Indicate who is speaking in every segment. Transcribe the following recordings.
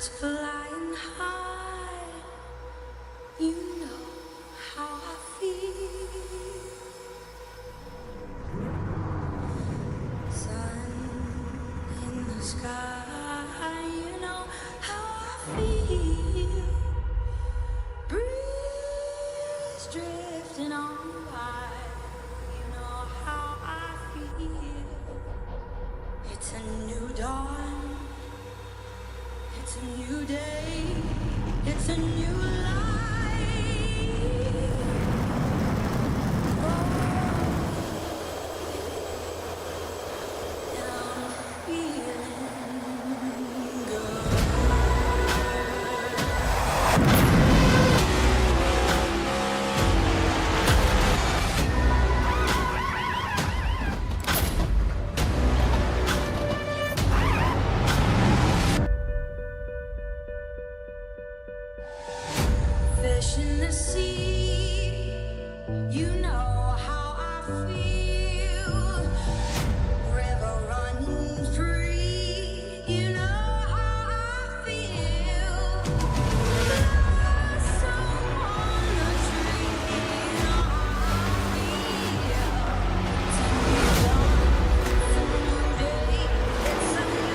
Speaker 1: birds flying high. You know how I feel. Sun in the sky. You know how I feel. Breeze drifting on by. You know how I feel. It's a new dawn. It's a new day, it's a new life. And I'm feeling good. Fish in the sea, you know how I feel. River running free, you know how I feel. Blossom on the tree, you know how I feel. It's a new dawn, it's a new day, it's a new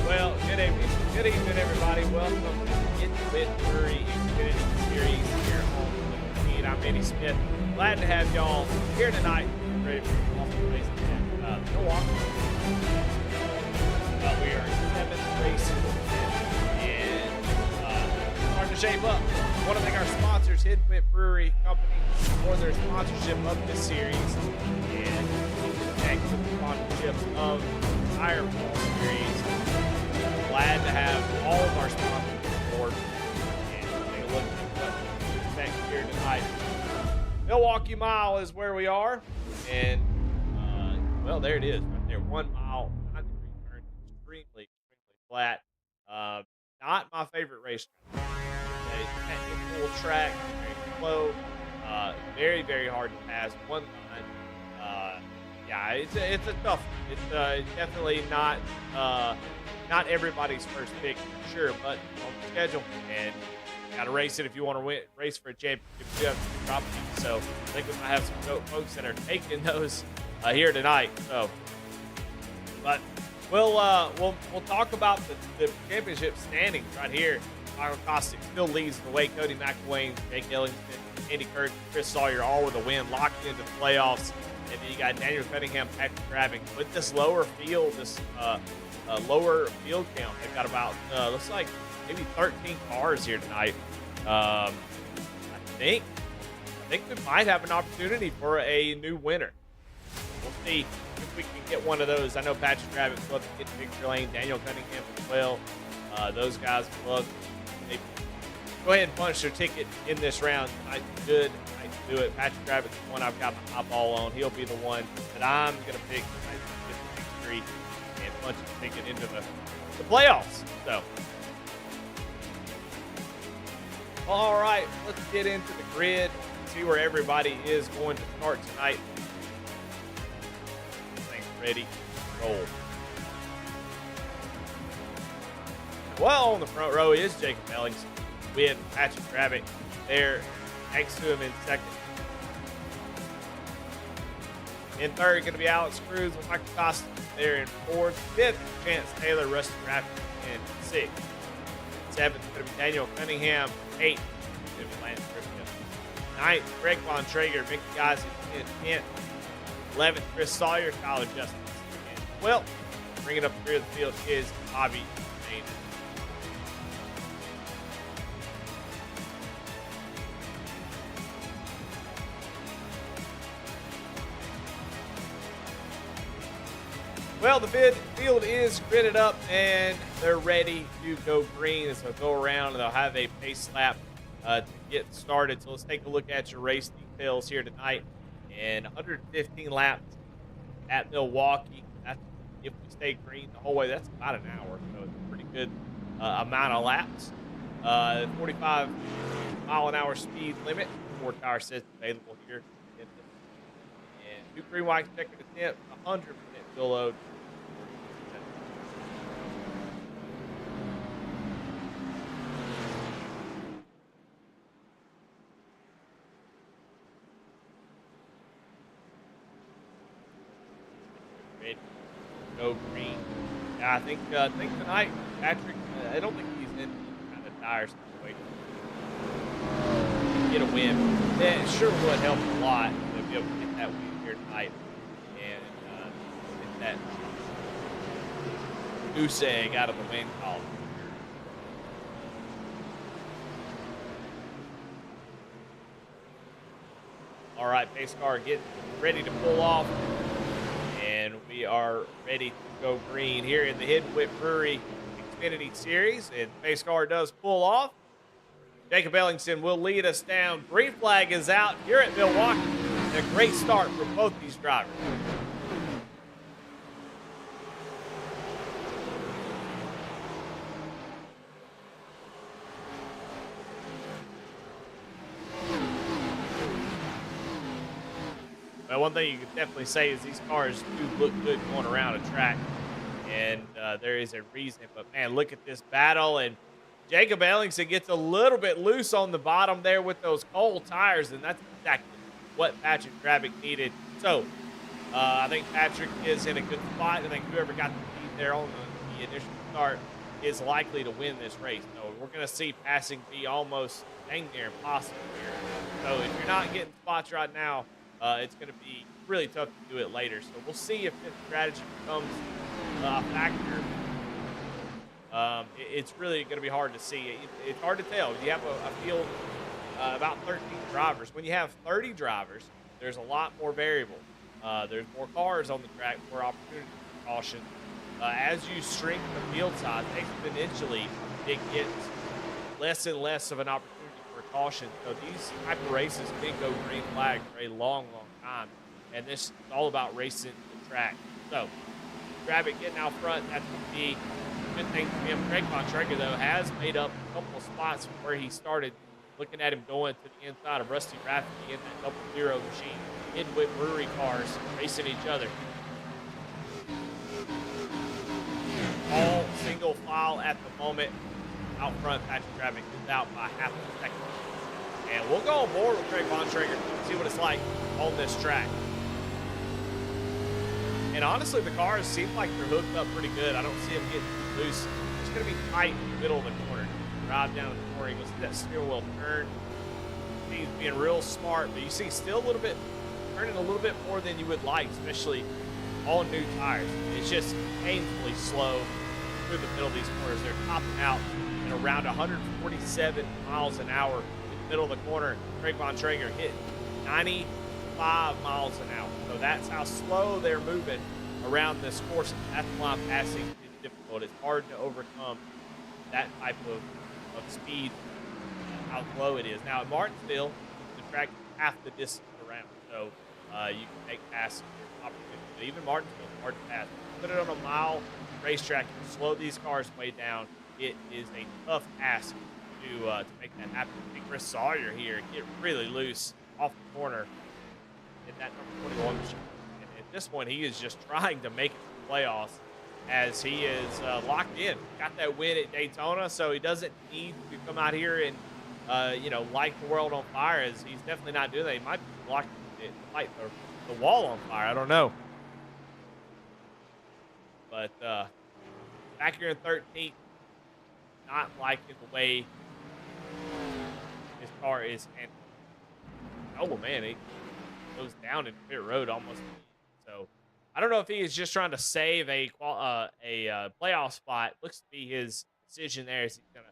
Speaker 2: Well, good evening, everybody. Welcome to Get With Brewery Xfinity Series here on the feed. I'm Eddie Smith. Glad to have y'all here tonight. Ready for the awesome race at Milwaukee. We are 7th race and starting to shape up. I want to thank our sponsors, Hidden Wit Brewery Company, for their sponsorship of this series and connect with the sponsorship of the Iron Ball Series. Glad to have all of our sponsors on board and take a look at what to expect here tonight. Milwaukee Mile is where we are, and well, there it is, right there. 1 mile, 9-degree turn, extremely flat. Not my favorite racetrack. It's a full track, very slow, very hard to pass. One line. Yeah, it's a tough one. It's definitely not everybody's first pick for sure, but on the schedule, and got to race it if you want to win, race for a championship. You have to drop it. So I think we might have some folks that are taking those here tonight. So, but We'll talk about the championship standings right here. Michael Kostick still leads the way. Cody McElwain, Jake Ellington, Andy Kurtz, Chris Sawyer all with a win, locked into the playoffs. And then you got Daniel Cunningham, Patrick Gravick. With this lower field, this lower field count, they've got about looks like maybe 13 cars here tonight. I think we might have an opportunity for a new winner. We'll see if we can get one of those. I know Patrick Gravick will love to get Victor Lane, Daniel Cunningham as well. Those guys will love to go ahead and punch their ticket in this round. Tonight's good. Nice to do it. Patrick Gravick's the one I've got my eyeball on. He'll be the one that I'm going to pick tonight to get the victory and punch his ticket into the playoffs. So, all right, let's get into the grid, see where everybody is going to start tonight. Ready, roll. Well, on the front row is Jacob Ellings with Patrick Gravick there next to him in second. In third, going to be Alex Cruz with Michael Costa there in fourth. Fifth, Chance Taylor, Rusty Raffin in sixth. Seventh, going to be Daniel Cunningham. Eighth, going to be Lance Griffin. Ninth, Greg Von Traeger, Mickey Geising in 10th. 11th, Chris Sawyer, Tyler Justice. And 12th, bringing up the rear of the field is Bobby Maynard. Well, the field is gridded up and they're ready to go green as they'll go around and they'll have a pace lap to get started. So let's take a look at your race details here tonight. And 115 laps at Milwaukee. That's, if we stay green the whole way, that's about an hour. So it's a pretty good amount of laps. 45 mile an hour speed limit. 4 tire sets available here. And 2 green white second attempt, 100% fuel load. Go green. Yeah, I think tonight, Patrick, I don't think he's in kind of dire situation. Get a win. Yeah, it sure would help a lot to be able to get that win here tonight and get that goose egg out of the win column. All right, pace car getting ready to pull off. And we are ready to go green here in the Hidden Whip Brewery Xfinity Series. And the pace car does pull off. Jacob Ellington will lead us down. Green flag is out here at Milwaukee. A great start for both these drivers. Well, one thing you can definitely say is these cars do look good going around a track, and there is a reason. But, man, look at this battle, and Jacob Ellington gets a little bit loose on the bottom there with those cold tires, and that's exactly what Patrick Gravick needed. So, I think Patrick is in a good spot. I think whoever got the lead there on the initial start is likely to win this race. So, we're going to see passing be almost dang near impossible here. So, if you're not getting spots right now, it's going to be really tough to do it later. So we'll see if this strategy becomes a factor. It's really going to be hard to see. It's hard to tell. You have a field about 13 drivers. When you have 30 drivers, there's a lot more variables. There's more cars on the track, more opportunity for caution. As you shrink the field size exponentially, it gets less and less of an opportunity for caution. So these type of races can go green flag for a long, long time. And this is all about racing the track. So, Gravick getting out front, that's going to be a good thing for him. Greg Von Traeger, though, has made up a couple of spots from where he started. Looking at him going to the inside of Rusty Rafferty in that double-zero machine. Hidden Whip Brewery cars racing each other. All single file at the moment. Out front, Patrick Gravick is out by half a second. And we'll go on board with Greg Von Traeger and see what it's like on this track. And honestly, the cars seem like they're hooked up pretty good. I don't see them getting too loose. It's going to be tight in the middle of the corner. Drive down the corner, you go see that steering wheel turn. He's being real smart, but you see still a little bit, turning a little bit more than you would like, especially on new tires. It's just painfully slow through the middle of these corners. They're topping out at around 147 miles an hour in the middle of the corner. Craig Von Traeger hit 95 miles an hour. So that's how slow they're moving around this course. That's why passing is difficult. It's hard to overcome that type of speed, how slow it is. Now at Martinsville, the track is half the distance around. So you can make passes opportunities. But even Martinsville is hard to pass. Put it on a mile racetrack, you slow these cars way down. It is a tough task to make that happen. I think Chris Sawyer here get really loose off the corner in that number 21 machine. And at this point, he is just trying to make it to the playoffs as he is locked in. Got that win at Daytona, so he doesn't need to come out here and light the world on fire. As he's definitely not doing that. He might be light the wall on fire. I don't know. But back here in 13th, not liking the way his car is. And oh man, he goes down in pit road almost. So I don't know if he is just trying to save a playoff spot. Looks to be his decision there. Is he's gonna,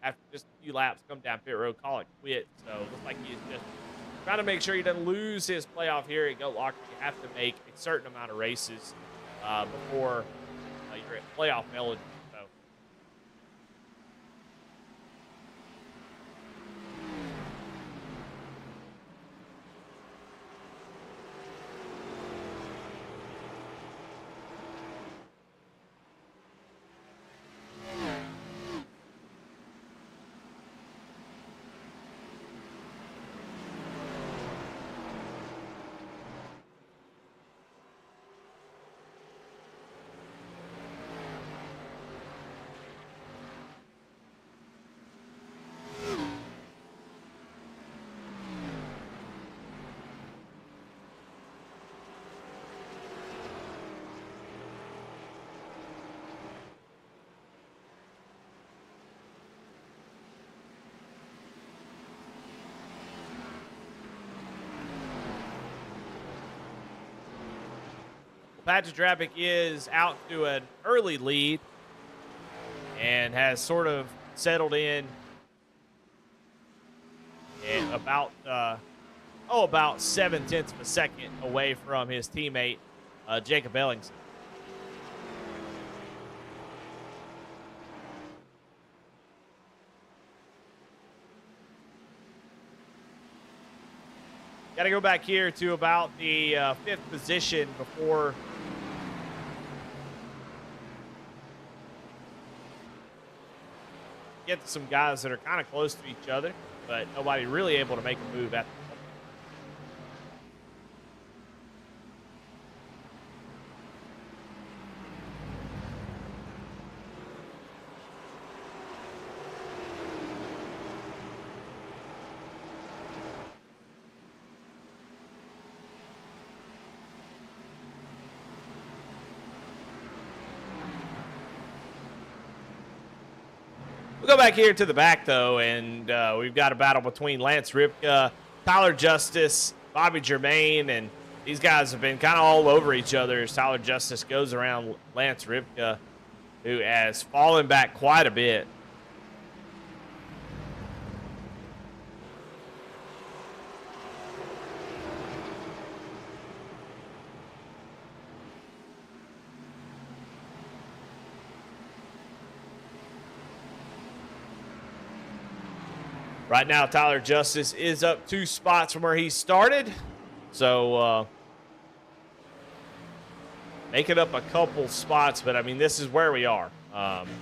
Speaker 2: after just a few laps, come down pit road, call it quit. So it looks like he's just trying to make sure he doesn't lose his playoff here at Goat Locker. You have to make a certain amount of races before you're at playoff eligible. So Patrick Drapic is out to an early lead and has sort of settled in and about 7/10 of a second away from his teammate Jacob Ellingson. Got to go back here to about the 5th position before get to some guys that are kind of close to each other, but nobody really able to make a move at the moment. We'll go back here to the back, though, and we've got a battle between Lance Ripka, Tyler Justice, Bobby Germain, and these guys have been kind of all over each other as Tyler Justice goes around Lance Ripka, who has fallen back quite a bit. Right now, Tyler Justice is up 2 spots from where he started. So, making up a couple spots, but I mean, this is where we are.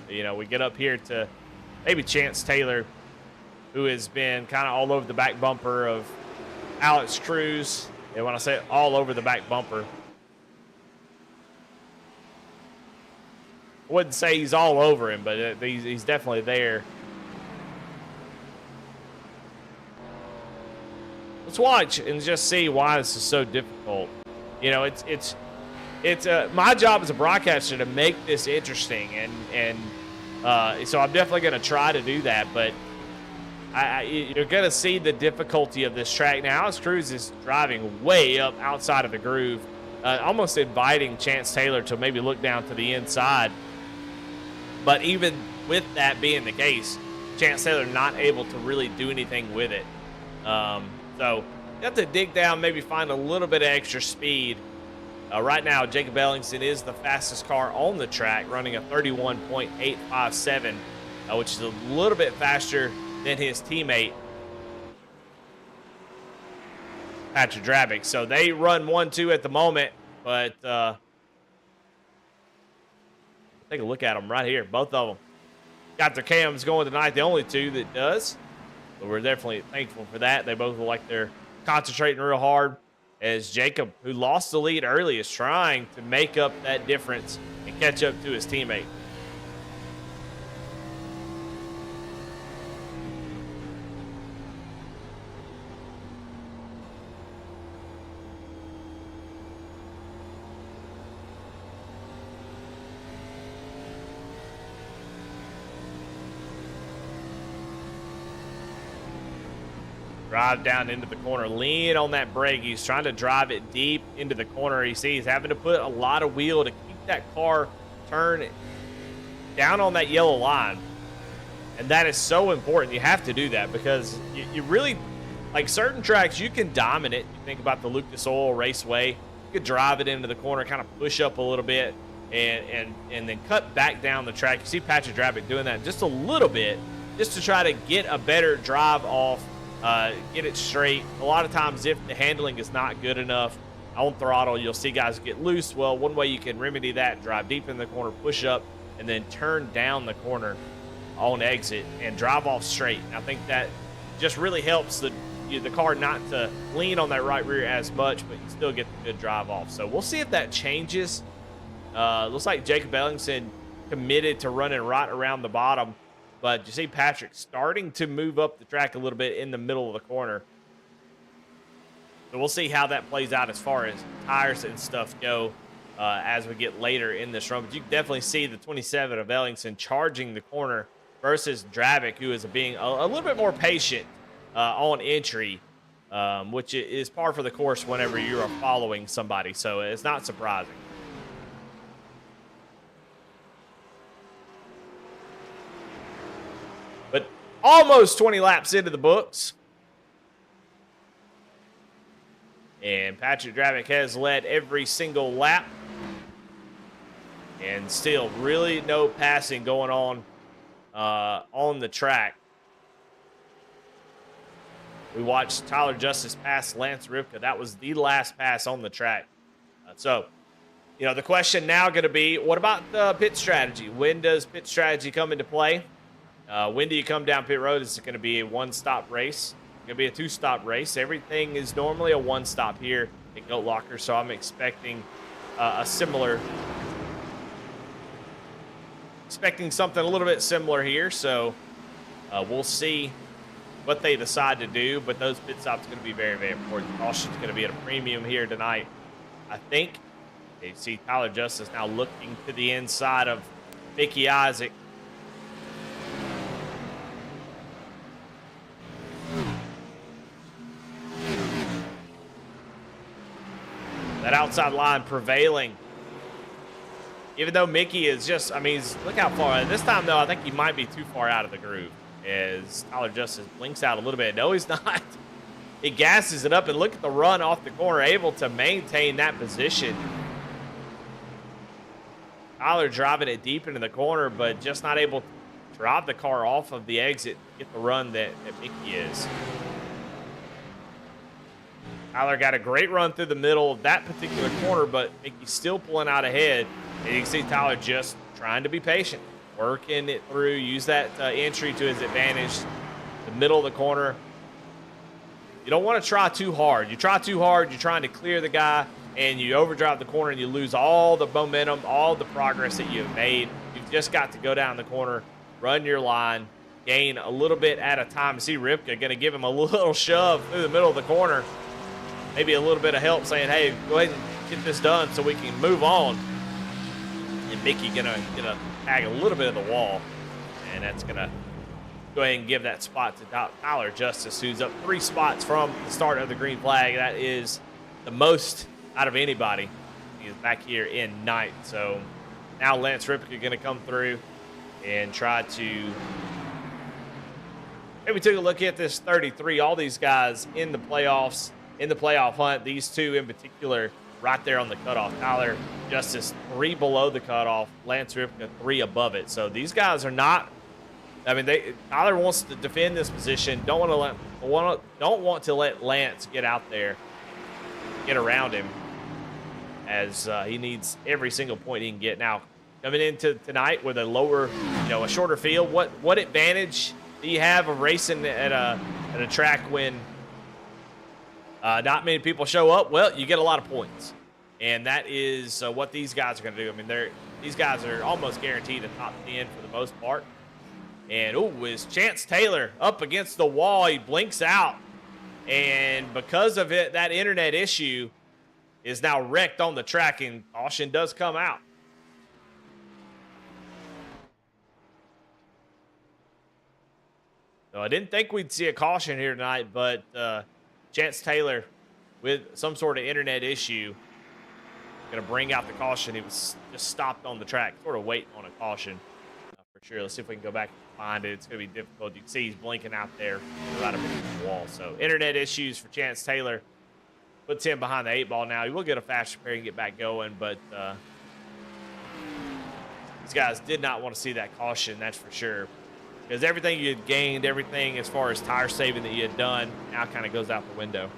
Speaker 2: We get up here to maybe Chance Taylor, who has been kind of all over the back bumper of Alex Cruz. And when I say all over the back bumper, I wouldn't say he's all over him, but he's definitely there. Let's watch and just see why this is so difficult. It's it's my job as a broadcaster to make this interesting, and so I'm definitely going to try to do that. But you're going to see the difficulty of this track now. As Cruz is driving way up outside of the groove, almost inviting Chance Taylor to maybe look down to the inside. But even with that being the case, Chance Taylor not able to really do anything with it. So you have to dig down, maybe find a little bit of extra speed. Right now, Jacob Ellingson is the fastest car on the track, running a 31.857, which is a little bit faster than his teammate, Patrick Drabick. So they run 1-2 at the moment, but take a look at them right here. Both of them got their cams going tonight. The only two that does. So we're definitely thankful for that. They both look like they're concentrating real hard, as Jacob, who lost the lead early, is trying to make up that difference and catch up to his teammate. Drive down into the corner, lean on that brake. He's trying to drive it deep into the corner. You see he's having to put a lot of wheel to keep that car turned down on that yellow line. And that is so important. You have to do that because you really, like certain tracks, you can dominate. You think about the Lucas Oil Raceway. You could drive it into the corner, kind of push up a little bit, and then cut back down the track. You see Patrick Drabick doing that just a little bit, just to try to get a better drive off. Get it straight. A lot of times, if the handling is not good enough on throttle, you'll see guys get loose. Well, one way you can remedy that, drive deep in the corner, push up, and then turn down the corner on exit and drive off straight. And I think that just really helps the car not to lean on that right rear as much, but you still get the good drive off. So we'll see if that changes. Looks like Jacob Ellingson committed to running right around the bottom. But you see Patrick starting to move up the track a little bit in the middle of the corner. So we'll see how that plays out as far as tires and stuff go as we get later in this run. But you can definitely see the 27 of Ellingson charging the corner versus Drabick, who is being a little bit more patient on entry, which is par for the course whenever you are following somebody. So it's not surprising. But almost 20 laps into the books. And Patrick Drabick has led every single lap. And still really no passing going on the track. We watched Tyler Justice pass Lance Ripka. That was the last pass on the track. So, you know, the question now going to be, what about the pit strategy? When does pit strategy come into play? When do you come down pit road? Is it going to be a one-stop race? It's going to be a two-stop race. Everything is normally a one-stop here at Goat Locker, so I'm expecting something a little bit similar here. So we'll see what they decide to do, but those pit stops are going to be very, very important. Caution's going to be at a premium here tonight, I think. You see Tyler Justice now looking to the inside of Mickey Isaac. That outside line prevailing. Even though Mickey is just, I mean, look how far. This time, though, I think he might be too far out of the groove as Tyler Justice blinks out a little bit. No, he's not. He gasses it up, and look at the run off the corner, able to maintain that position. Tyler driving it deep into the corner, but just not able to drive the car off of the exit, get the run that Mickey is. Tyler got a great run through the middle of that particular corner, but Mickey's still pulling out ahead. And you can see Tyler just trying to be patient, working it through, use that entry to his advantage. The middle of the corner. You don't want to try too hard. You try too hard, you're trying to clear the guy, and you overdrive the corner, and you lose all the momentum, all the progress that you've made. You've just got to go down the corner, run your line, gain a little bit at a time. See Ripka going to give him a little shove through the middle of the corner. Maybe a little bit of help saying, hey, go ahead and get this done so we can move on. And Mickey gonna tag a little bit of the wall, and that's gonna go ahead and give that spot to Tyler Justice, who's up 3 spots from the start of the green flag. That is the most out of anybody. He is back here in ninth. So now Lance Ripka going to come through and try to maybe take a look at this 33. All these guys in the playoffs, in the playoff hunt, these two in particular right there on the cutoff. Tyler Justice 3 below the cutoff, Lance Ripka 3 above it. So these guys are not, I mean, Tyler wants to defend this position. Don't want to let Lance get out there, get around him, as he needs every single point he can get. Now, coming into tonight with a lower, a shorter field, what advantage do you have of racing at a track when not many people show up? Well, you get a lot of points, and that is what these guys are going to do. I mean, these guys are almost guaranteed a top 10 for the most part. And, is Chance Taylor up against the wall. He blinks out. And because of it, that internet issue is now wrecked on the track, and caution does come out. So I didn't think we'd see a caution here tonight, but Chance Taylor with some sort of internet issue going to bring out the caution. He was just stopped on the track, sort of waiting on a caution. For sure. Let's see if we can go back and find it. It's going to be difficult. You can see he's blinking out there right up against the wall. So internet issues for Chance Taylor. Puts him behind the 8 ball now. He will get a fast repair and get back going, but these guys did not want to see that caution, that's for sure. Because everything you had gained, everything as far as tire saving that you had done, now kind of goes out the window.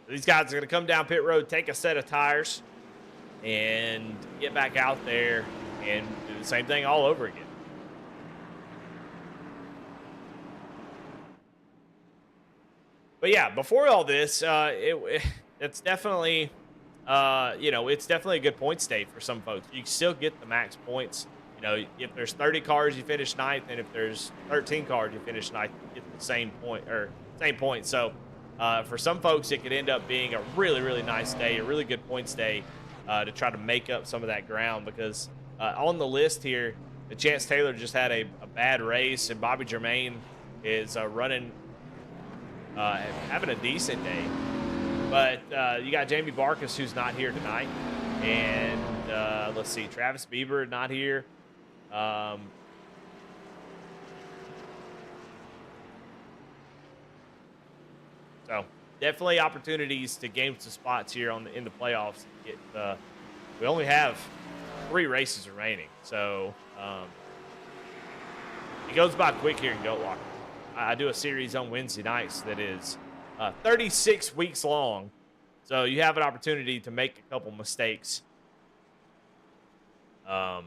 Speaker 2: These guys are going to come down pit road, take a set of tires, and get back out there and do the same thing all over again. But yeah, before all this, it's definitely, it's definitely a good point state for some folks. You can still get the max points. If there's 30 cars, you finish ninth, and if there's 13 cars, you finish ninth. You get the same point. So for some folks, it could end up being a really, really nice day, a really good points day to try to make up some of that ground. Because on the list here, the Chance Taylor just had a bad race, and Bobby Germain is having a decent day. But you got Jamie Barkus, who's not here tonight. And let's see, Travis Bieber not here. So definitely opportunities to gain some spots here in the playoffs. We only have 3 races remaining, so it goes by quick here in Goat Walker. I do a series on Wednesday nights that is 36 weeks long, so you have an opportunity to make a couple mistakes. But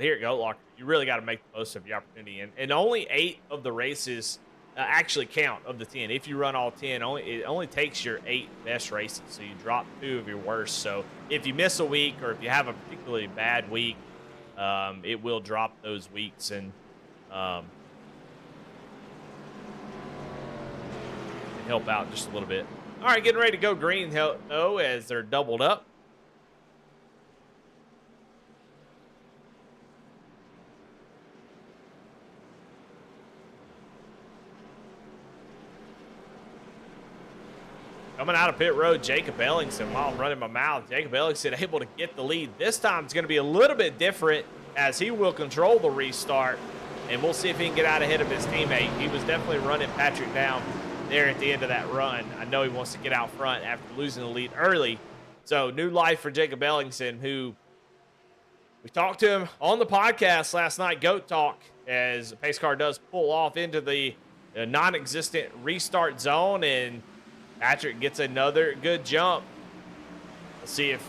Speaker 2: here at Goat Walker, you really got to make the most of your opportunity, and only 8 of the races actually count of the 10. If you run all 10, it only takes your 8 best races, so you drop 2 of your worst. So if you miss a week, or if you have a particularly bad week, it will drop those weeks and help out just a little bit. All right, getting ready to go green, though, as they're doubled up. Coming out of pit road, Jacob Ellingson. While I'm running my mouth, Jacob Ellingson able to get the lead. This time it's going to be a little bit different, as he will control the restart, and we'll see if he can get out ahead of his teammate. He was definitely running Patrick down there at the end of that run. I know he wants to get out front after losing the lead early. So new life for Jacob Ellingson, who we talked to him on the podcast last night, Goat Talk, as the pace car does pull off into the non-existent restart zone, and Patrick gets another good jump. Let's see if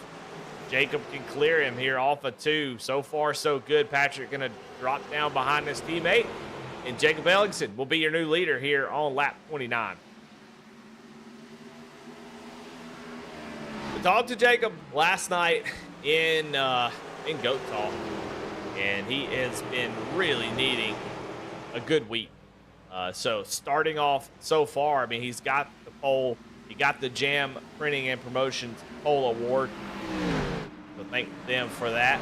Speaker 2: Jacob can clear him here off of 2. So far, so good. Patrick going to drop down behind his teammate, and Jacob Ellingson will be your new leader here on lap 29. We talked to Jacob last night in Goat Talk, and he has been really needing a good week. So starting off so far, I mean, he's got the pole, he got the Jam Printing and Promotions Pole Award. So thank them for that.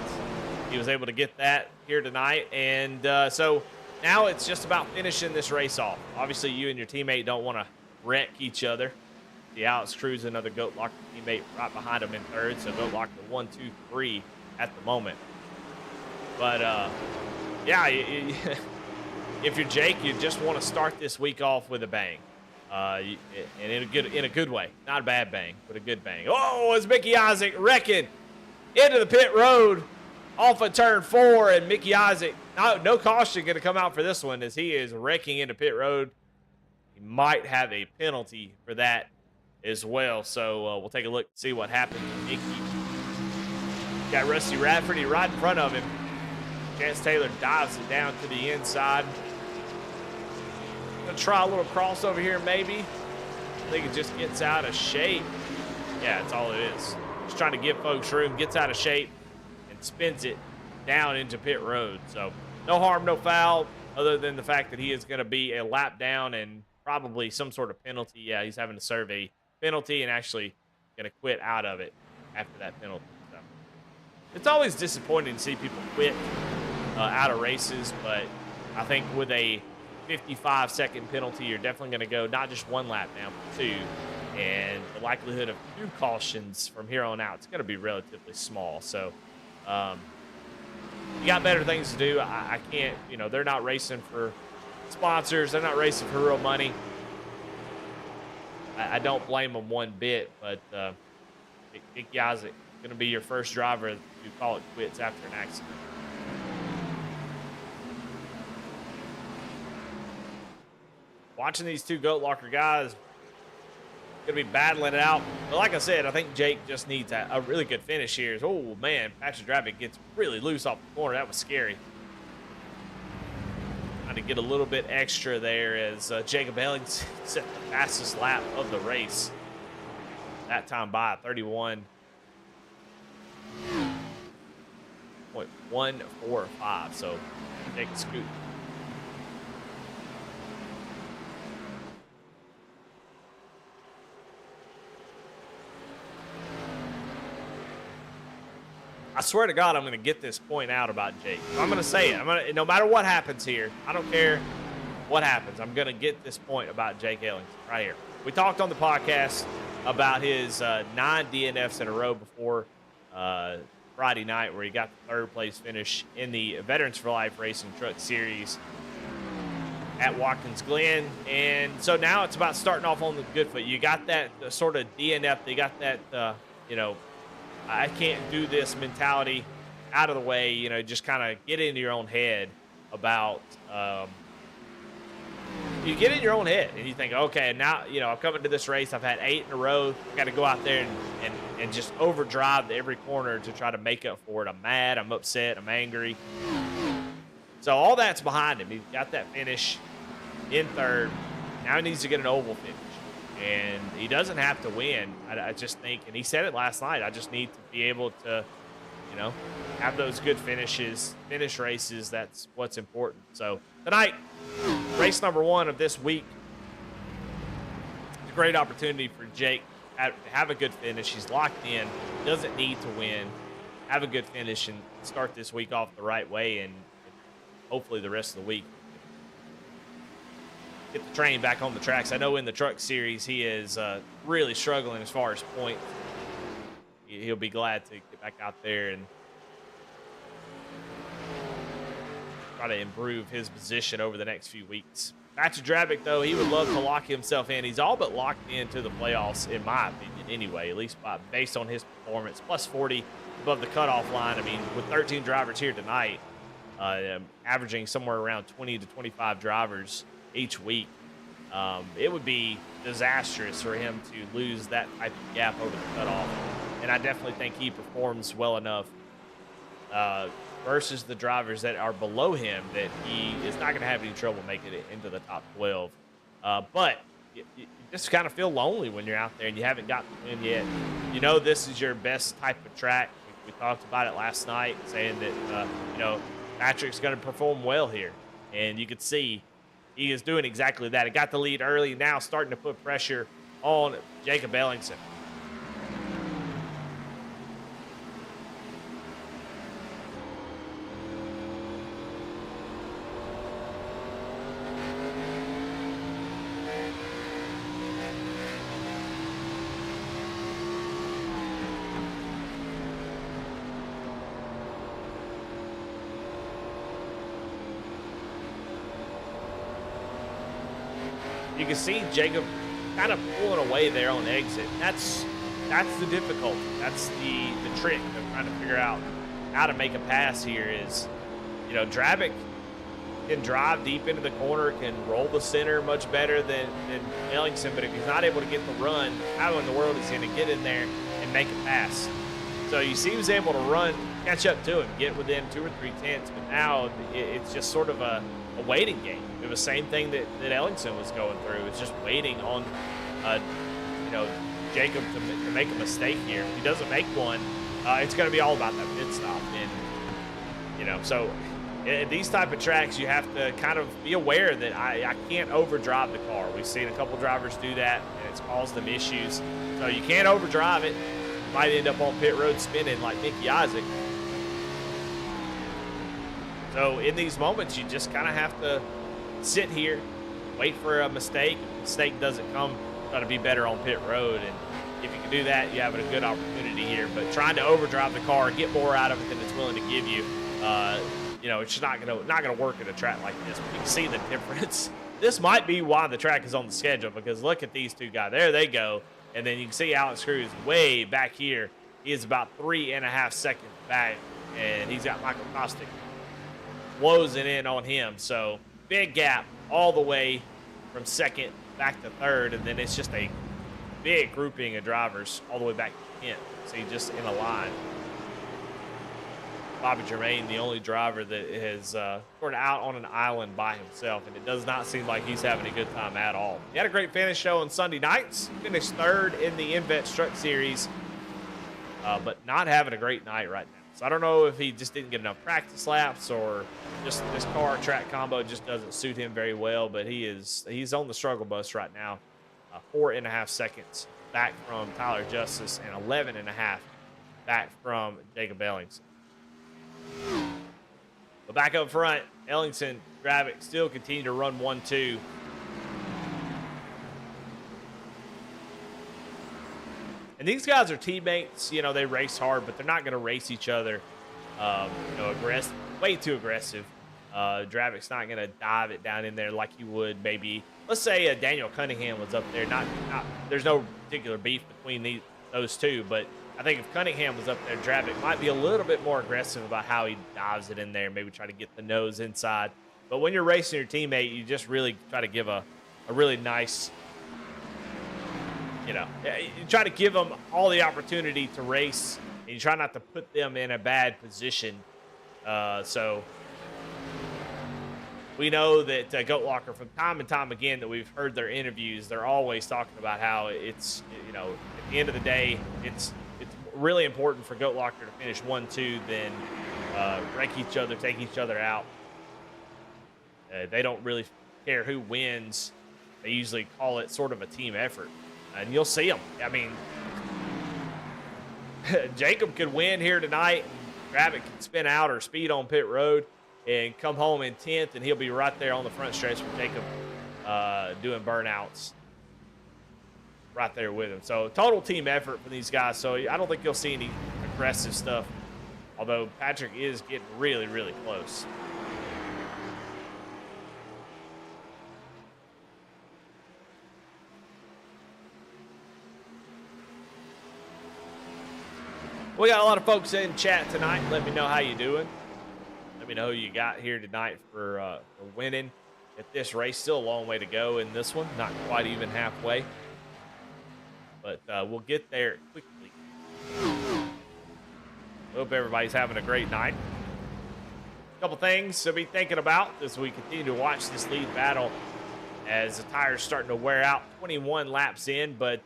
Speaker 2: He was able to get that here tonight, and so now it's just about finishing this race off. Obviously, you and your teammate don't want to wreck each other. The Alex Cruz, another Goat Locker teammate, right behind him in third. So Goat Locker 1, 2, 3 at the moment. But yeah, if you're Jake, you just want to start this week off with a bang, and in a good way, not a bad bang, but a good bang. Oh, it's Mickey Isaac wrecking into the pit road off of turn 4, and Mickey Isaac, no caution going to come out for this one as he is wrecking into pit road. He might have a penalty for that as well. So we'll take a look, see what happens to Mickey. Got Rusty Radford right in front of him. Chance Taylor dives it down to the inside. Gonna try a little crossover here, maybe. I think it just gets out of shape. Yeah, that's all it is. Just trying to give folks room, gets out of shape, and spins it down into pit road. So no harm, no foul, other than the fact that he is going to be a lap down and probably some sort of penalty. Yeah, he's having to serve a penalty and actually going to quit out of it after that penalty. So it's always disappointing to see people quit out of races, but I think with a 55-second penalty, you're definitely going to go not just one lap down, but 2. And the likelihood of 2 cautions from here on out, it's going to be relatively small. So you got better things to do. I can't, they're not racing for sponsors. They're not racing for real money. I don't blame them one bit, but Mickey Isaac going to be your first driver to call it quits after an accident. Watching these 2 Goat Locker guys, going to be battling it out. But like I said, I think Jake just needs a really good finish here. Oh, man, Patrick Dravic gets really loose off the corner. That was scary. Trying to get a little bit extra there as Jacob Ellings set the fastest lap of the race. That time by 31.145. So Jake scoot. I swear to God, I'm going to get this point out about Jake. I'm going to say it. No matter what happens here, I don't care what happens. I'm going to get this point about Jake Ellington right here. We talked on the podcast about his 9 DNFs in a row before Friday night, where he got the 3rd place finish in the Veterans for Life Racing Truck Series at Watkins Glen. And so now it's about starting off on the good foot. You got that sort of DNF. They got that, I can't do this mentality out of the way, just kind of get into your own head about, you get in your own head and you think, okay, now, I'm coming to this race. I've had 8 in a row. Got to go out there and just overdrive every corner to try to make up for it. I'm mad. I'm upset. I'm angry. So all that's behind him. He got that finish in 3rd. Now he needs to get an oval finish. And he doesn't have to win. I just think, and he said it last night, I just need to be able to, have those good finishes, finish races. That's what's important. So tonight, race number 1 of this week. It's a great opportunity for Jake to have a good finish. He's locked in, doesn't need to win. Have a good finish and start this week off the right way, and hopefully the rest of the week get the train back on the tracks. I know in the truck series he is really struggling as far as points. He'll be glad to get back out there and try to improve his position over the next few weeks. Patrick Dravic, though, he would love to lock himself in. He's all but locked into the playoffs, in my opinion, anyway, at least based on his performance. Plus 40 above the cutoff line. I mean, with 13 drivers here tonight, averaging somewhere around 20 to 25 drivers each week, it would be disastrous for him to lose that type of gap over the cutoff. And I definitely think he performs well enough versus the drivers that are below him that he is not going to have any trouble making it into the top 12. But you just kind of feel lonely when you're out there and you haven't gotten the win yet. This is your best type of track. We talked about it last night, saying that, Patrick's going to perform well here. And you could see he is doing exactly that. It got the lead early, now starting to put pressure on Jacob Ellingson. You can see Jacob kind of pulling away there on exit. That's the difficulty. That's the trick of trying to figure out how to make a pass here is, Drabick can drive deep into the corner, can roll the center much better than Ellingson, but if he's not able to get the run, how in the world is he going to get in there and make a pass? So you see he was able to run, catch up to him, get within 2 or 3 tenths, but now it's just sort of a waiting game. It was the same thing that Ellingson was going through. It's just waiting on, Jacob to make a mistake here. If he doesn't make one, it's going to be all about that pit stop. And, so at these type of tracks, you have to kind of be aware that I can't overdrive the car. We've seen a couple drivers do that, and it's caused them issues. So you can't overdrive it. You might end up on pit road spinning like Nicky Isaac. So in these moments, you just kind of have to sit here, wait for a mistake. If the mistake doesn't come, try to be better on pit road. And if you can do that, you have a good opportunity here. But trying to overdrive the car, get more out of it than it's willing to give you, it's just not gonna work at a track like this. But you can see the difference. This might be why the track is on the schedule, because look at these two guys. There they go. And then you can see Alex Cruz way back here. He is about 3.5 seconds back, and he's got Michael Kostick closing in on him. So big gap all the way from second back to third, and then it's just a big grouping of drivers all the way back to 10th. So he's just in a line. Bobby Germain, the only driver that has sort of out on an island by himself, and it does not seem like he's having a good time at all. He had a great finish show on Sunday nights, finished third in the InVet Truck Series, but not having a great night right now. So I don't know if he just didn't get enough practice laps or just this car track combo just doesn't suit him very well, but he's on the struggle bus right now. 4.5 seconds back from Tyler Justice and 11.5 back from Jacob Ellingson. But back up front, Ellingson, Drabick still continue to run 1-2. And these guys are teammates. They race hard, but they're not going to race each other, aggressive, way too aggressive. Drabick's not going to dive it down in there like you would maybe. Let's say Daniel Cunningham was up there. There's no particular beef between those two, but I think if Cunningham was up there, Drabick might be a little bit more aggressive about how he dives it in there, maybe try to get the nose inside. But when you're racing your teammate, you just really try to give a really nice, you try to give them all the opportunity to race, and you try not to put them in a bad position. So we know that Goat Locker, from time and time again that we've heard their interviews, they're always talking about how it's, at the end of the day, it's really important for Goat Locker to finish 1-2 than wreck each other, take each other out. They don't really care who wins. They usually call it sort of a team effort. And you'll see them. I mean, Jacob could win here tonight. Drabick can spin out or speed on pit road and come home in 10th, and he'll be right there on the front stretch with Jacob doing burnouts right there with him. So total team effort for these guys. So I don't think you'll see any aggressive stuff, although Patrick is getting really, really close. We got a lot of folks in chat tonight. Let me know how you doing. Let me know who you got here tonight for winning at this race. Still a long way to go in this one. Not quite even halfway. But we'll get there quickly. Hope everybody's having a great night. A couple things to be thinking about as we continue to watch this lead battle as the tires starting to wear out. 21 laps in, but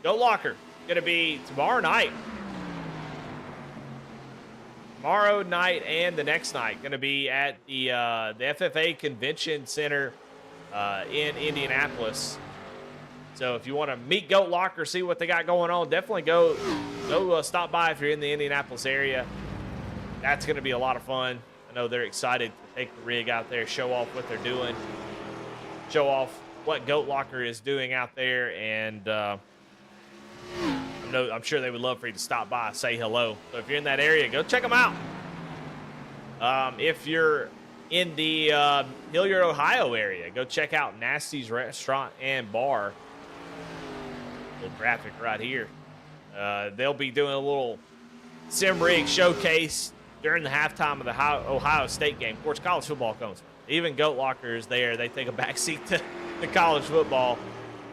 Speaker 2: Goat Locker going to be tomorrow night. tomorrow night and the next night. Going to be at the FFA Convention Center in Indianapolis. So if you want to meet Goat Locker, see what they got going on, definitely go stop by if you're in the Indianapolis area. That's going to be a lot of fun. I know they're excited to take the rig out there, show off what they're doing, show off what Goat Locker is doing out there, and I'm sure they would love for you to stop by, say hello. So if you're in that area, go check them out. If you're in the Hilliard, Ohio area, go check out Nasty's Restaurant and Bar. Little graphic right here. They'll be doing a little sim rig showcase during the halftime of the Ohio State game. Of course, college football comes. Even Goat Locker is there. They take a backseat to college football.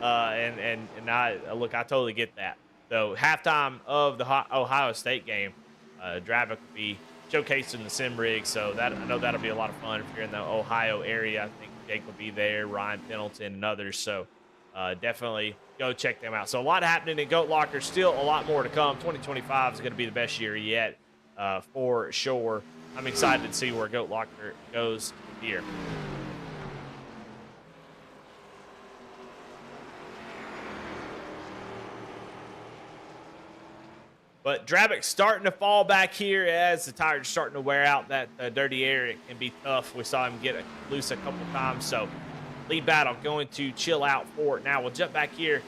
Speaker 2: And I totally get that. So halftime of the Ohio State game, Dravik will be showcasing the sim rig. So I know that'll be a lot of fun if you're in the Ohio area. I think Jake will be there, Ryan Pendleton, and others. So definitely go check them out. So a lot happening in Goat Locker. Still a lot more to come. 2025 is going to be the best year yet for sure. I'm excited to see where Goat Locker goes here. But Dravik's starting to fall back here as the tires are starting to wear out. That dirty air, it can be tough. We saw him get loose a couple times. So lead battle going to chill out for it. Now we'll jump back here.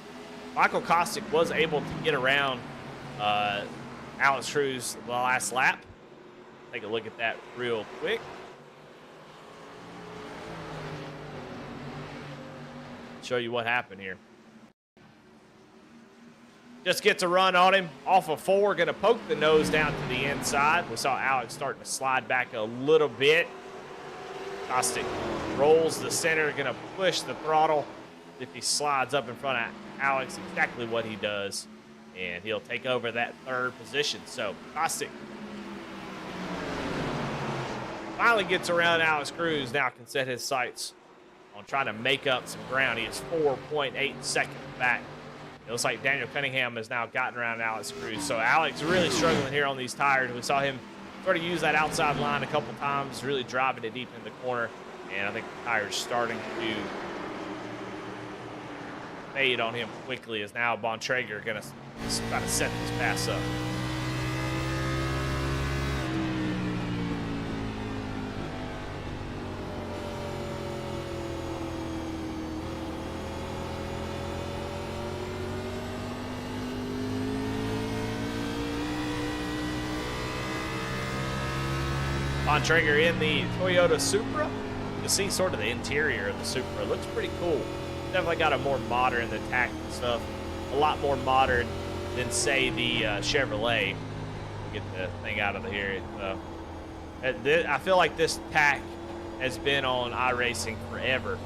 Speaker 2: Michael Kostick was able to get around Alex Cruz the last lap. Take a look at that real quick. Show you what happened here. Just gets a run on him off of 4, going to poke the nose down to the inside. We saw Alex starting to slide back a little bit. Kostick rolls the center, going to push the throttle. If he slides up in front of Alex, exactly what he does, and he'll take over that 3rd position. So Kostick finally gets around Alex Cruz. Now can set his sights on trying to make up some ground. He is 4.8 seconds back. It looks like Daniel Cunningham has now gotten around Alex Cruz. So Alex really struggling here on these tires. We saw him sort of use that outside line a couple times, really driving it deep in the corner. And I think the tires starting to fade on him quickly, as now Bontrager going to try to set this pass up. Bontrager in the Toyota Supra. You can see sort of the interior of the Supra. It looks pretty cool. Definitely got a more modern, the tack and stuff, a lot more modern than, say, the Chevrolet. Get the thing out of here. I feel like this tack has been on iRacing forever,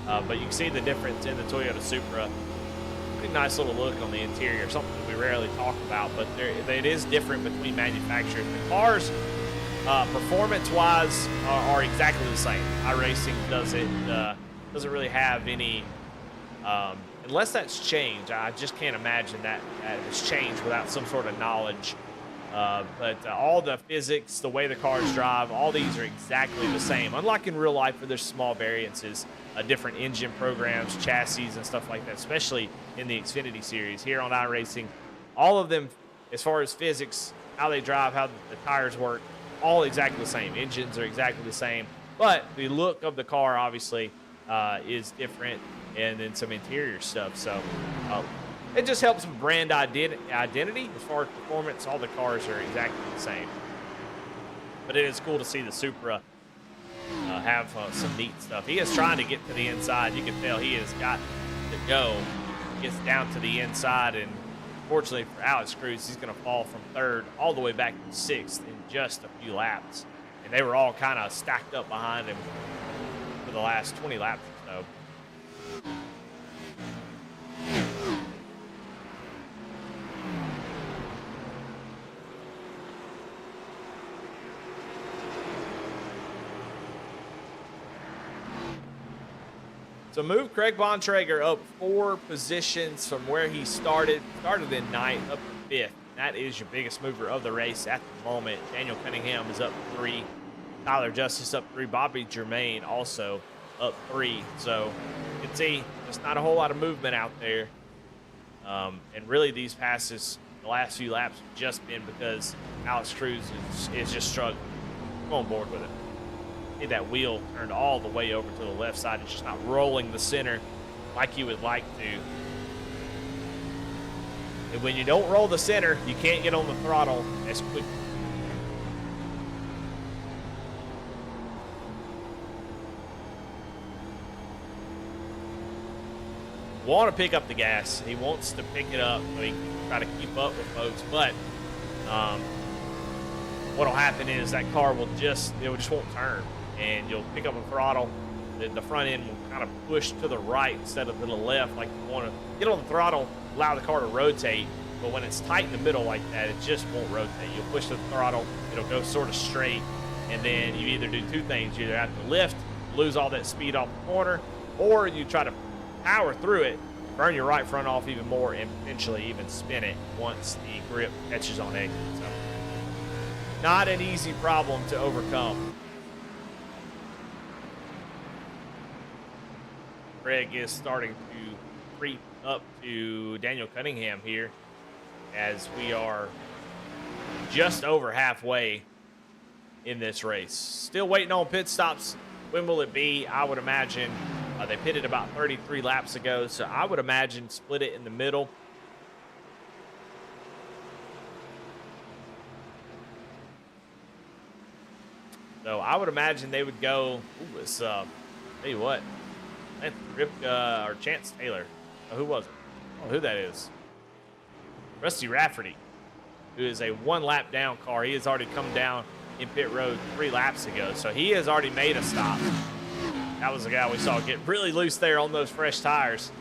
Speaker 2: but you can see the difference in the Toyota Supra. Pretty nice little look on the interior, something we rarely talk about, but it is different between manufacturers. The cars, performance-wise, are exactly the same. iRacing doesn't really have any, unless that's changed. I just can't imagine that has changed without some sort of knowledge. But all the physics, the way the cars drive, all these are exactly the same. Unlike in real life where there's small variances, different engine programs, chassis, and stuff like that, especially in the Xfinity series. Here on iRacing, all of them, as far as physics, how they drive, how the tires work, all exactly the same. Engines are exactly the same. But the look of the car, obviously, is different, and then some interior stuff. So it just helps with brand identity. As far as performance, all the cars are exactly the same. But it is cool to see the Supra have some neat stuff. He is trying to get to the inside. You can tell he has got to go. He gets down to the inside, and fortunately for Alex Cruz, he's going to fall from 3rd all the way back to 6th in just a few laps. And they were all kind of stacked up behind him for the last 20 laps or so. So move Craig Bontrager up 4 positions from where he started in 9th up to 5th. That is your biggest mover of the race at the moment. Daniel Cunningham is up 3. Tyler Justice up 3. Bobby Germain also up 3. So you can see there's not a whole lot of movement out there. And really these passes, the last few laps have just been because Alex Cruz is just struggling. Go on board with it. See that wheel turned all the way over to the left side. It's just not rolling the center like you would like to. And when you don't roll the center, you can't get on the throttle as quickly. Want to pick up the gas. He wants to pick it up so he can try to keep up with folks. But what'll happen is that car will just won't turn, and you'll pick up a throttle. The front end will kind of push to the right instead of to the left. Like you want to get on the throttle, allow the car to rotate. But when it's tight in the middle like that, it just won't rotate. You'll push the throttle, it'll go sort of straight, and then you either do two things. You either have to lift, lose all that speed off the corner, or you try to power through it, burn your right front off even more, and potentially even spin it once the grip catches on exit. So, not an easy problem to overcome. Craig is starting to creep up to Daniel Cunningham here as we are just over halfway in this race. Still waiting on pit stops. When will it be? I would imagine they pitted about 33 laps ago, so I would imagine split it in the middle. So I would imagine they would go. Ooh, it's tell you what, Ripka or Chance Taylor. Oh, who was it? Oh, who that is? Rusty Rafferty, who is a 1 lap down car. He has already come down in pit road 3 laps ago, so he has already made a stop. That was the guy we saw get really loose there on those fresh tires.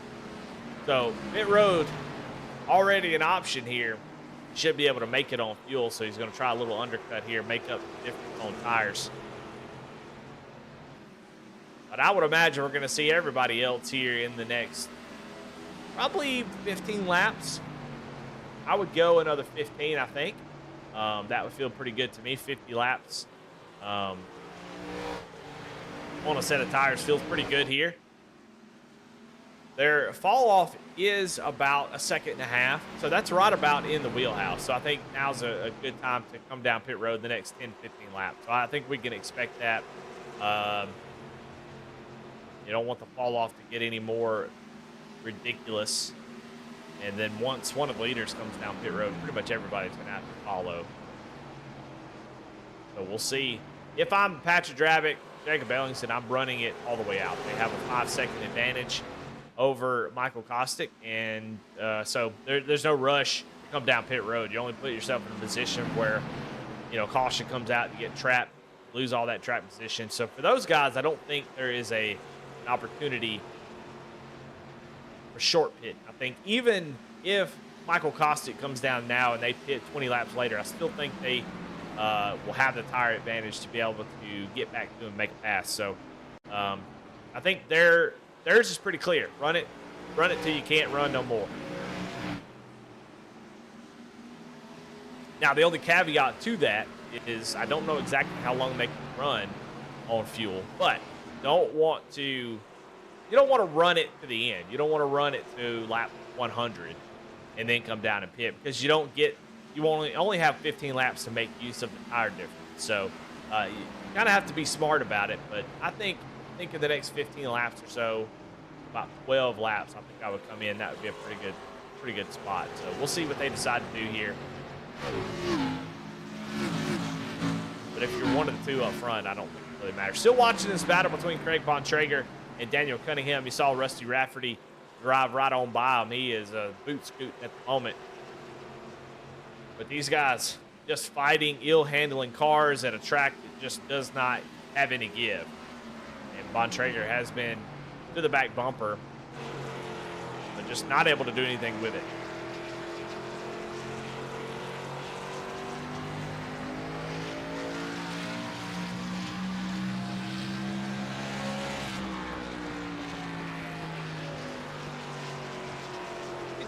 Speaker 2: So pit road already an option here. Should be able to make it on fuel, so he's going to try a little undercut here, make up the difference on tires. But I would imagine we're going to see everybody else here in the next probably 15 laps. I would go another 15, I think. That would feel pretty good to me, 50 laps. On a set of tires feels pretty good here. Their fall off is about 1.5 seconds, so that's right about in the wheelhouse. So I think now's a good time to come down pit road the next 10, 15 laps. So I think we can expect that. You don't want the fall off to get any more ridiculous. And then once one of the leaders comes down pit road, pretty much everybody's going to have to follow. So we'll see. If I'm Patrick Dravick, Jacob Ellingson, I'm running it all the way out. They have a 5-second advantage over Michael Kostick, and so there's no rush to come down pit road. You only put yourself in a position where, caution comes out, you get trapped, lose all that trap position. So for those guys, I don't think there is an opportunity for short pit. I think even if Michael Kostick comes down now and they pit 20 laps later, I still think they will have the tire advantage to be able to get back to and make a pass. So I think theirs is pretty clear. Run it till you can't run no more. Now, the only caveat to that is I don't know exactly how long they can run on fuel, but you don't want to run it to the end. You don't want to run it to lap 100 and then come down and pit, because you only have 15 laps to make use of the tire difference. So you kind of have to be smart about it. But I think in the next 15 laps or so, about 12 laps, I think I would come in. That would be a pretty good spot. So we'll see what they decide to do here. But if you're one of the two up front, I don't think it really matters. Still watching this battle between Craig Bontrager and Daniel Cunningham. You saw Rusty Rafferty drive right on by him. He is boot scooting at the moment. But these guys just fighting, ill-handling cars at a track that just does not have any give. And Bontrager has been to the back bumper, but just not able to do anything with it.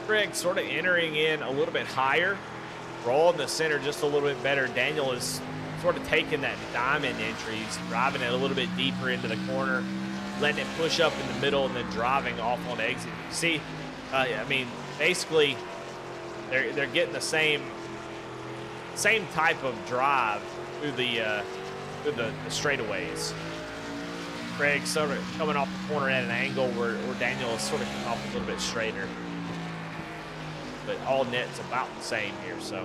Speaker 2: Craig sort of entering in a little bit higher rolling the center just a little bit better. Daniel is sort of taking that diamond entry. He's driving it a little bit deeper into the corner, letting it push up in the middle, and then driving off on exit. You see, I mean, basically, they're getting the same type of drive through the straightaways. Craig sort of coming off the corner at an angle where Daniel is sort of coming off a little bit straighter. But all net's about the same here, so.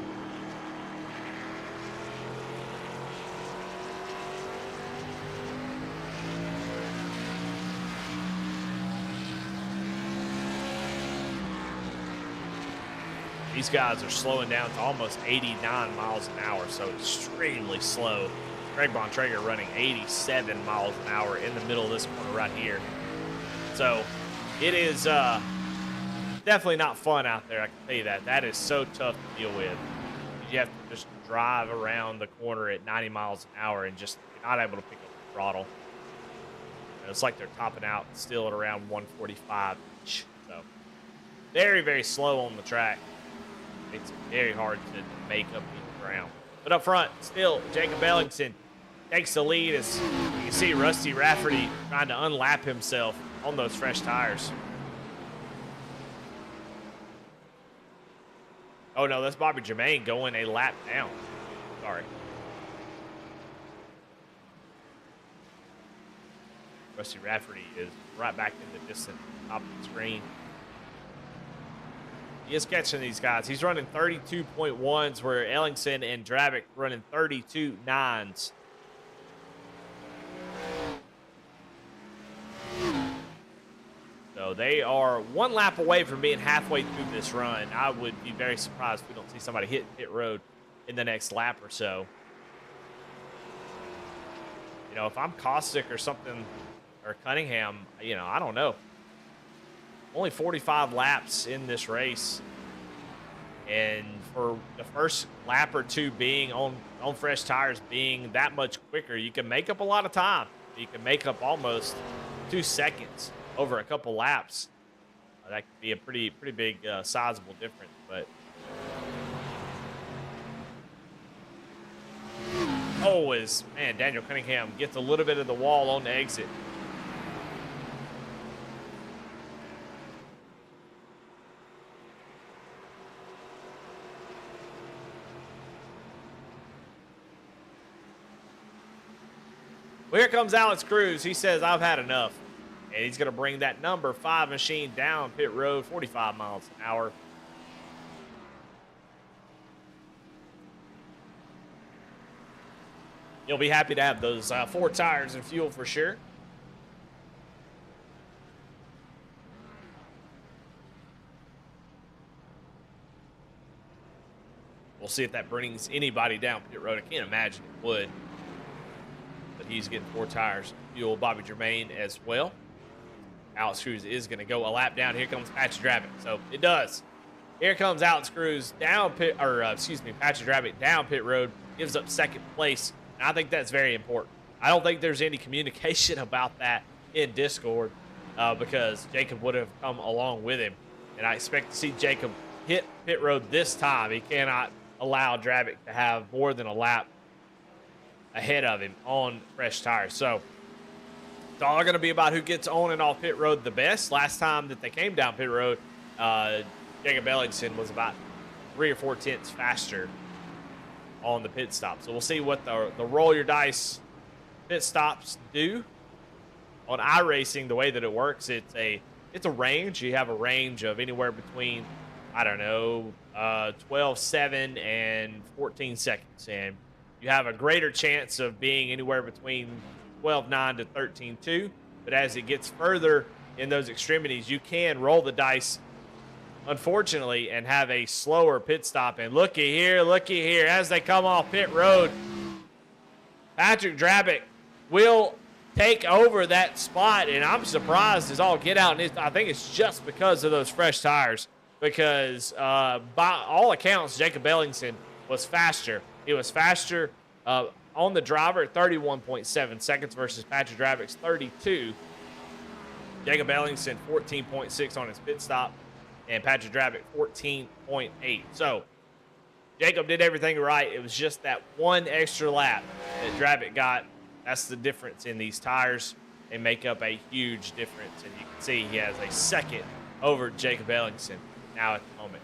Speaker 2: These guys are slowing down to almost 89 miles an hour, so extremely slow. Greg Bontrager running 87 miles an hour in the middle of this corner right here. So it is definitely not fun out there, I can tell you that. That is so tough to deal with. You have to just drive around the corner at 90 miles an hour and just you're not able to pick up the throttle. And it's like they're topping out still at around 145 each. So very, very slow on the track. It's very hard to make up the ground. But up front, still, Jacob Ellingson takes the lead as you can see Rusty Rafferty trying to unlap himself on those fresh tires. Oh, no, that's Bobby Jermaine going a lap down. Sorry. Rusty Rafferty is right back in the distance, top of the screen. He is catching these guys. He's running 32.1s, where Ellingson and Dravick running 32.9s. So they are one lap away from being halfway through this run. I would be very surprised if we don't see somebody hit pit road in the next lap or so. You know, if I'm Caustic or something, or Cunningham, you know, I don't know. Only 45 laps in this race. And for the first lap or two being on fresh tires being that much quicker, you can make up a lot of time. You can make up almost 2 seconds over a couple laps. That could be a pretty big, sizable difference. But always, man, Daniel Cunningham gets a little bit of the wall on the exit. Well, here comes Alex Cruz. He says, I've had enough. And he's going to bring that number 5 machine down pit road, 45 miles an hour. You'll be happy to have those 4 tires and fuel for sure. We'll see if that brings anybody down pit road. I can't imagine it would. But he's getting 4 tires. Fuel Bobby Jermaine as well. Alex Cruz is going to go a lap down. Here comes Patrick Dravick. So it does. Here comes Alex Cruz down Patrick Dravick down pit road. Gives up second place. And I think that's very important. I don't think there's any communication about that in Discord because Jacob would have come along with him. And I expect to see Jacob hit pit road this time. He cannot allow Dravick to have more than a lap ahead of him on fresh tires. So it's all going to be about who gets on and off pit road the best. Last time that they came down pit road, Jacob Ellingson was about 3 or 4 tenths faster on the pit stop. So we'll see what the roll your dice pit stops do. On iRacing, the way that it works, it's a range. You have a range of anywhere between, I don't know, 12.7 and 14 seconds. And you have a greater chance of being anywhere between 12.9 to 13.2. But as it gets further in those extremities, you can roll the dice, unfortunately, and have a slower pit stop. And looky here, as they come off pit road, Patrick Dravick will take over that spot. And I'm surprised as all get out. And I think it's just because of those fresh tires. Because by all accounts, Jacob Ellingson was faster. He was faster on the driver at 31.7 seconds versus Patrick Dravick's 32. Jacob Ellingson 14.6 on his pit stop, and Patrick Dravick 14.8. So Jacob did everything right. It was just that one extra lap that Dravic got. That's the difference in these tires. They make up a huge difference. And you can see he has a second over Jacob Ellingson now at the moment.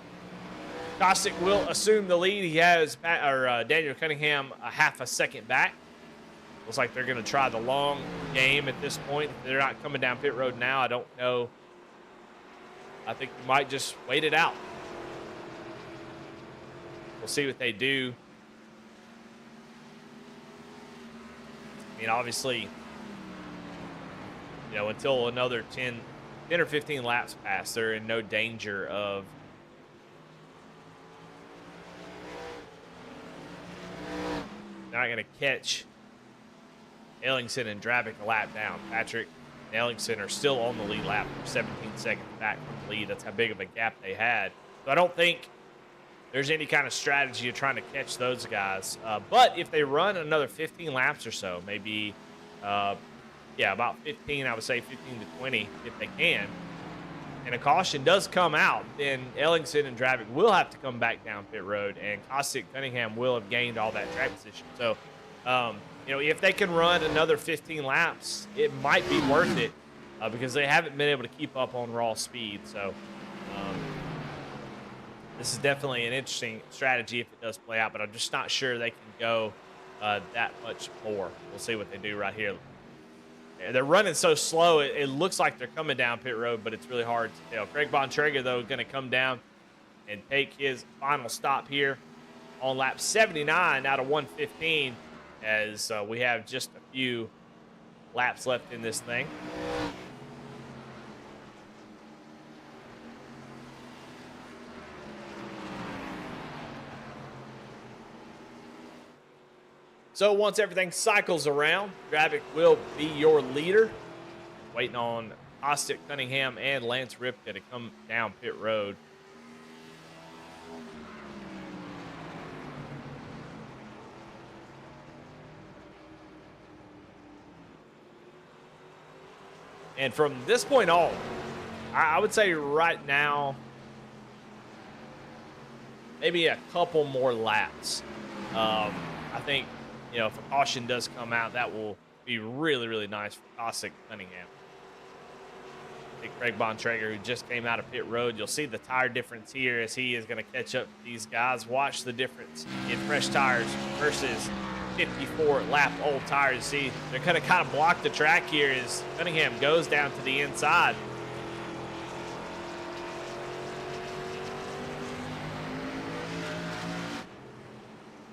Speaker 2: Kostick will assume the lead. He has Daniel Cunningham a half a second back. Looks like they're going to try the long game at this point. They're not coming down pit road now. I don't know. I think we might just wait it out. We'll see what they do. I mean, obviously, until another 10 or 15 laps pass, they're in no danger of they're not going to catch Ellingson and Dravic a lap down. Patrick and Ellingson are still on the lead lap. 17 seconds back from the lead. That's how big of a gap they had. So I don't think there's any kind of strategy of trying to catch those guys. But if they run another 15 laps or so, maybe, about 15, I would say 15 to 20 if they can, and a caution does come out, then Ellingson and Dravic will have to come back down pit road, and Kostick Cunningham will have gained all that track position. So, if they can run another 15 laps, it might be worth it because they haven't been able to keep up on raw speed. So, this is definitely an interesting strategy if it does play out, but I'm just not sure they can go that much more. We'll see what they do right here. They're running so slow, it looks like they're coming down pit road, but it's really hard to tell. Craig Bontrager, though, going to come down and take his final stop here on lap 79 out of 115 as we have just a few laps left in this thing. So once everything cycles around, Dravic will be your leader. Waiting on Kostick Cunningham and Lance Ripka to come down pit road. And from this point on, I would say right now, maybe a couple more laps. I think, if a caution does come out, that will be really, really nice for Kostick Cunningham. I think Craig Bontrager, who just came out of pit road, you'll see the tire difference here as he is going to catch up to these guys. Watch the difference in fresh tires versus 54 lap old tires. See, they're going to kind of block the track here as Cunningham goes down to the inside.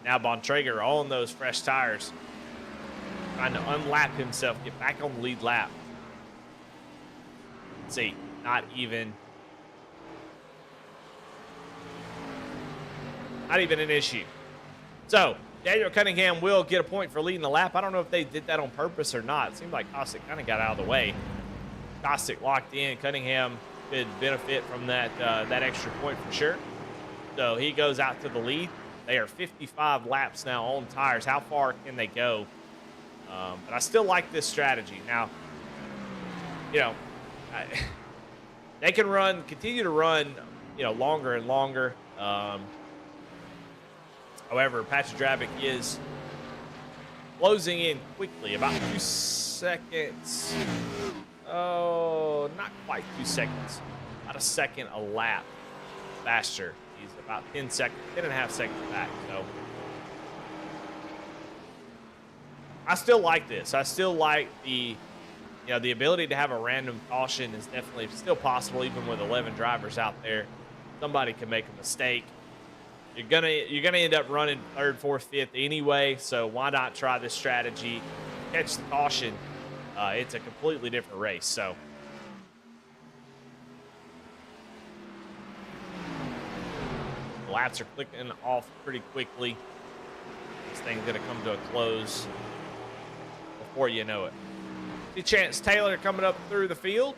Speaker 2: Now Bontrager on those fresh tires, trying to unlap himself, get back on the lead lap. Let's see, not even an issue. So Daniel Cunningham will get a point for leading the lap. I don't know if they did that on purpose or not. It seemed like Kostick kind of got out of the way. Kostick locked in. Cunningham could benefit from that extra point for sure. So he goes out to the lead. They are 55 laps now on tires. How far can they go? But I still like this strategy. Now, they can continue to run, longer and longer. However, Patrick Dravic is closing in quickly, about 2 seconds. Oh, not quite 2 seconds. About a second a lap faster. He's about 10 and a half seconds back. So I still like this. I still like the ability to have a random caution is definitely still possible, even with 11 drivers out there. Somebody can make a mistake. You're gonna end up running third, fourth, fifth anyway. So why not try this strategy? Catch the caution. It's a completely different race. So. Laps are clicking off pretty quickly. This thing's going to come to a close before you know it. See Chance Taylor coming up through the field,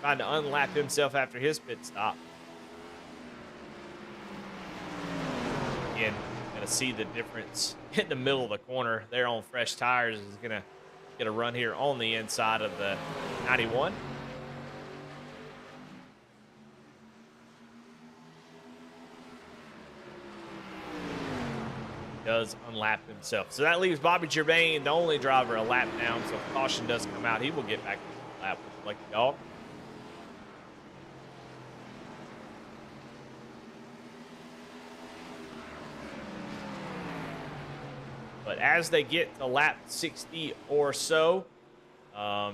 Speaker 2: trying to unlap himself after his pit stop. Again, going to see the difference in the middle of the corner there on fresh tires. Is going to get a run here on the inside of the 91. does unlap himself. So that leaves Bobby Germain, the only driver, a lap down. So if caution does come out, he will get back to the lap with the lucky dog. But as they get to lap 60 or so, the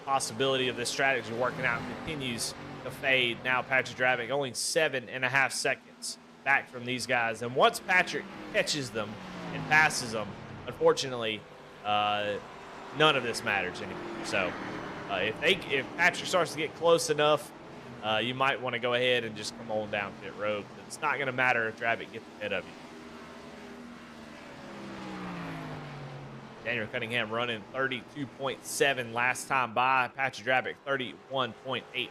Speaker 2: possibility of this strategy working out continues to fade. Now Patrick Dravick only 7.5 seconds back from these guys. And once Patrick catches them and passes them, unfortunately, none of this matters anymore. So if Patrick starts to get close enough, you might want to go ahead and just come on down pit road. It's not going to matter if Dravick gets ahead of you. Daniel Cunningham running 32.7 last time by. Patrick Dravick 31.8.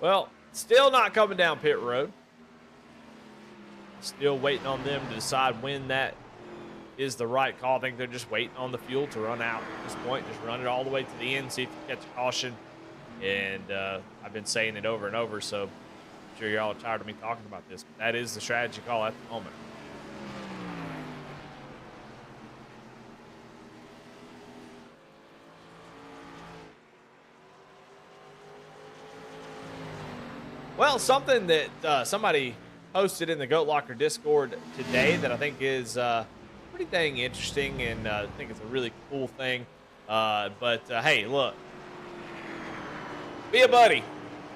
Speaker 2: Well, still not coming down pit road. Still waiting on them to decide when that is the right call. I think they're just waiting on the fuel to run out at this point. Just run it all the way to the end, see if you catch a caution. And I've been saying it over and over, so I'm sure you're all tired of me talking about this. But that is the strategy call at the moment. Well, something that somebody posted in the Goat Locker Discord today that I think is pretty dang interesting, and I think it's a really cool thing. Hey, look. Be a buddy.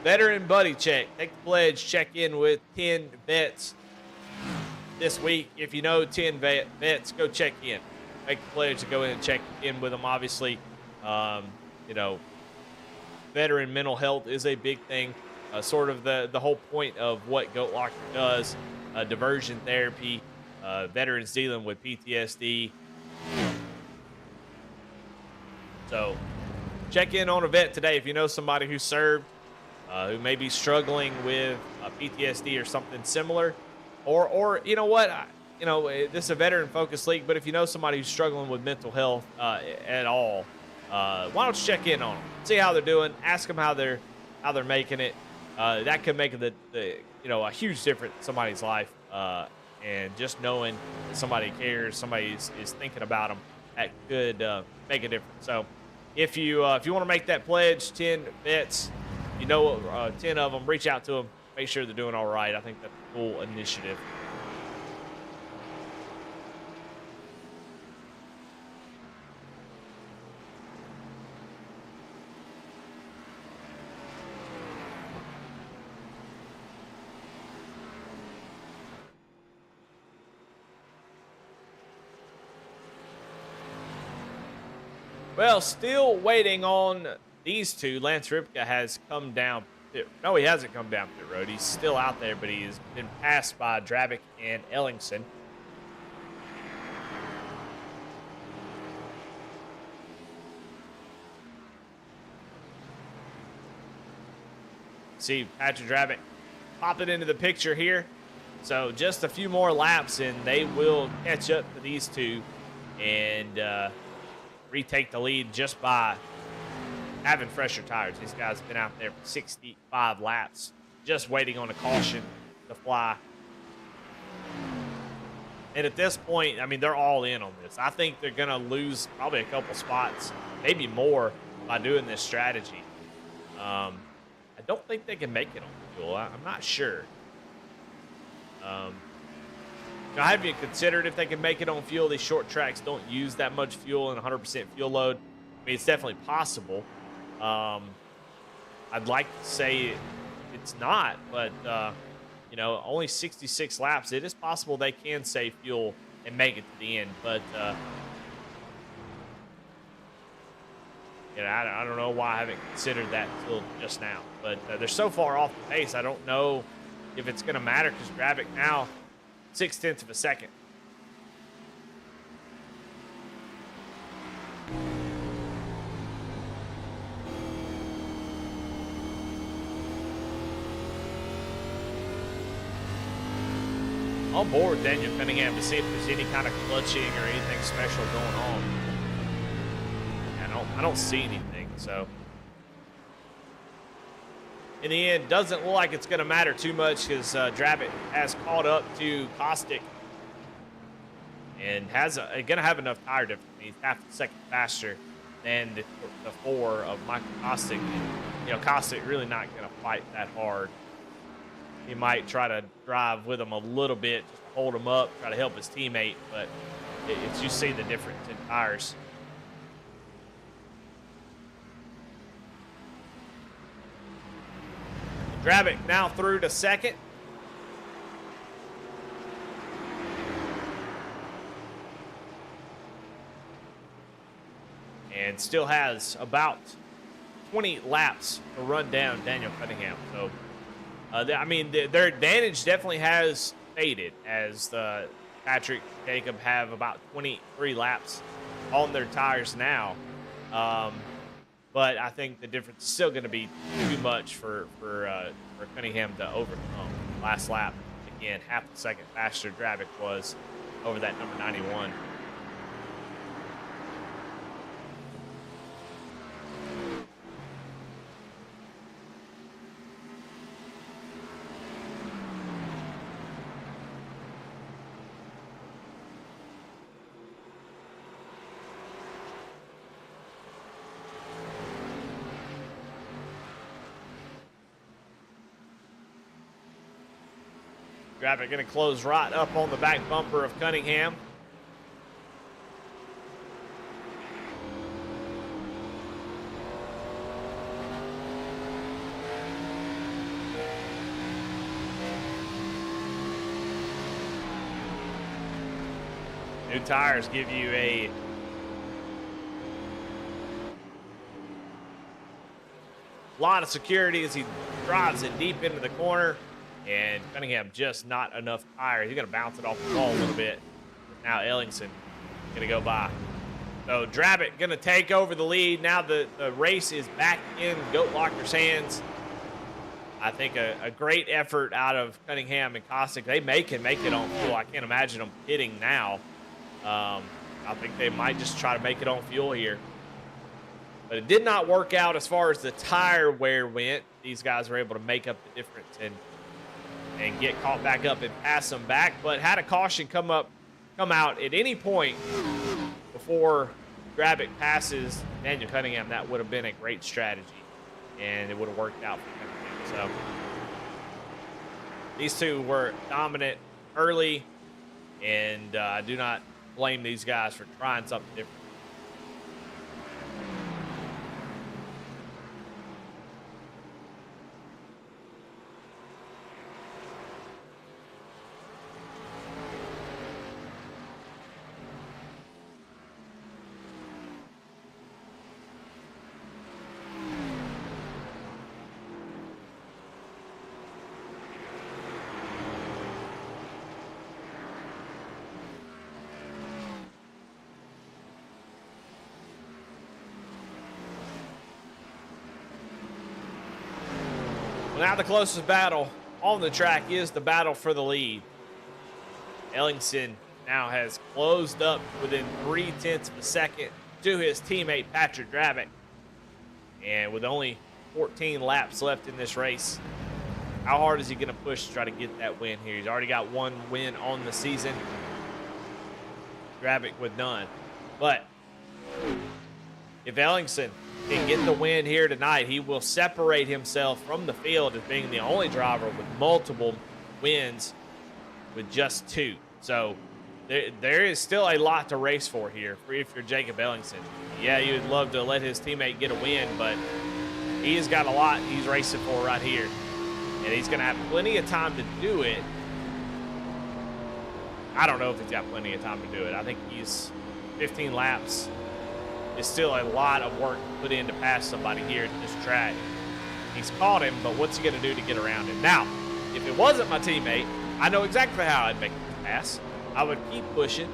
Speaker 2: Veteran buddy check. Take the pledge. Check in with 10 vets this week. If you know 10 vets, go check in. Make the pledge to go in and check in with them. Obviously, veteran mental health is a big thing. Sort of the whole point of what Goat Locker does, diversion therapy, veterans dealing with PTSD. So check in on a vet today if you know somebody who served, who may be struggling with PTSD or something similar. Or you know what, this is a veteran-focused league, but if you know somebody who's struggling with mental health at all, why don't you check in on them, see how they're doing, ask them how they're making it. That could make a huge difference in somebody's life, and just knowing that somebody cares, somebody is thinking about them, that could make a difference. So, if you want to make that pledge, 10 vets, 10 of them, reach out to them, make sure they're doing all right. I think that's a cool initiative. Well, still waiting on these two. Lance Ripka has come down. No, he hasn't come down pit road. He's still out there, but he's been passed by Dravick and Ellingson. See Patrick Dravick popping into the picture here. So just a few more laps, and they will catch up to these two and retake the lead just by having fresher tires. These guys have been out there for 65 laps, just waiting on a caution to fly. And at this point, I mean, they're all in on this. I think they're going to lose probably a couple spots, maybe more, by doing this strategy. I don't think they can make it on fuel. I'm not sure. I haven't even considered if they can make it on fuel. These short tracks don't use that much fuel and 100% fuel load. I mean, it's definitely possible. I'd like to say it's not, but, only 66 laps. It is possible they can save fuel and make it to the end. But, I don't know why I haven't considered that until just now. But they're so far off the pace, I don't know if it's going to matter because Gravic now 0.6 of a second. On board Daniel Cunningham to see if there's any kind of clutching or anything special going on. I don't see anything, so in the end, doesn't look like it's going to matter too much because Dravitt has caught up to Kostick and has going to have enough tire difference. He's half a second faster than the 4 of Michael Kostick. And, Kostick really not going to fight that hard. He might try to drive with him a little bit, just hold him up, try to help his teammate, but it's you see the difference in tires. Dravic now through to second. And still has about 20 laps to run down Daniel Cunningham. So, their advantage definitely has faded as Patrick Jacob have about 23 laps on their tires now. But I think the difference is still going to be too much for Cunningham to overcome. Last lap, again, half a second faster Dravic was over that number 91. Dravic going to close right up on the back bumper of Cunningham. New tires give you a lot of security as he drives it deep into the corner. And Cunningham just not enough tire. He's going to bounce it off the wall a little bit. Now Ellingson going to go by. So Dravic going to take over the lead. Now the race is back in Goat Locker's hands. I think a great effort out of Cunningham and Kostick. They can make it on fuel. I can't imagine them hitting now. I think they might just try to make it on fuel here. But it did not work out as far as the tire wear went. These guys were able to make up the difference and get caught back up and pass them back, but had a caution come out at any point before Dravic passes Daniel Cunningham. That would have been a great strategy, and it would have worked out for Cunningham. So these two were dominant early, and I do not blame these guys for trying something different. Now the closest battle on the track is the battle for the lead. Ellingson now has closed up within 0.3 of a second to his teammate Patrick Dravic. And with only 14 laps left in this race, how hard is he going to push to try to get that win here? He's already got one win on the season. Dravic with none. But if Ellingson can get the win here tonight, he will separate himself from the field as being the only driver with multiple wins with just 2. So there is still a lot to race for here if you're Jacob Ellingson. Yeah, you would love to let his teammate get a win, but he has got a lot he's racing for right here. And he's going to have plenty of time to do it. I don't know if he's got plenty of time to do it. I think he's 15 laps is still a lot of work to put in to pass somebody here at this track. He's caught him, but what's he going to do to get around him? Now, if it wasn't my teammate, I know exactly how I'd make this pass. I would keep pushing.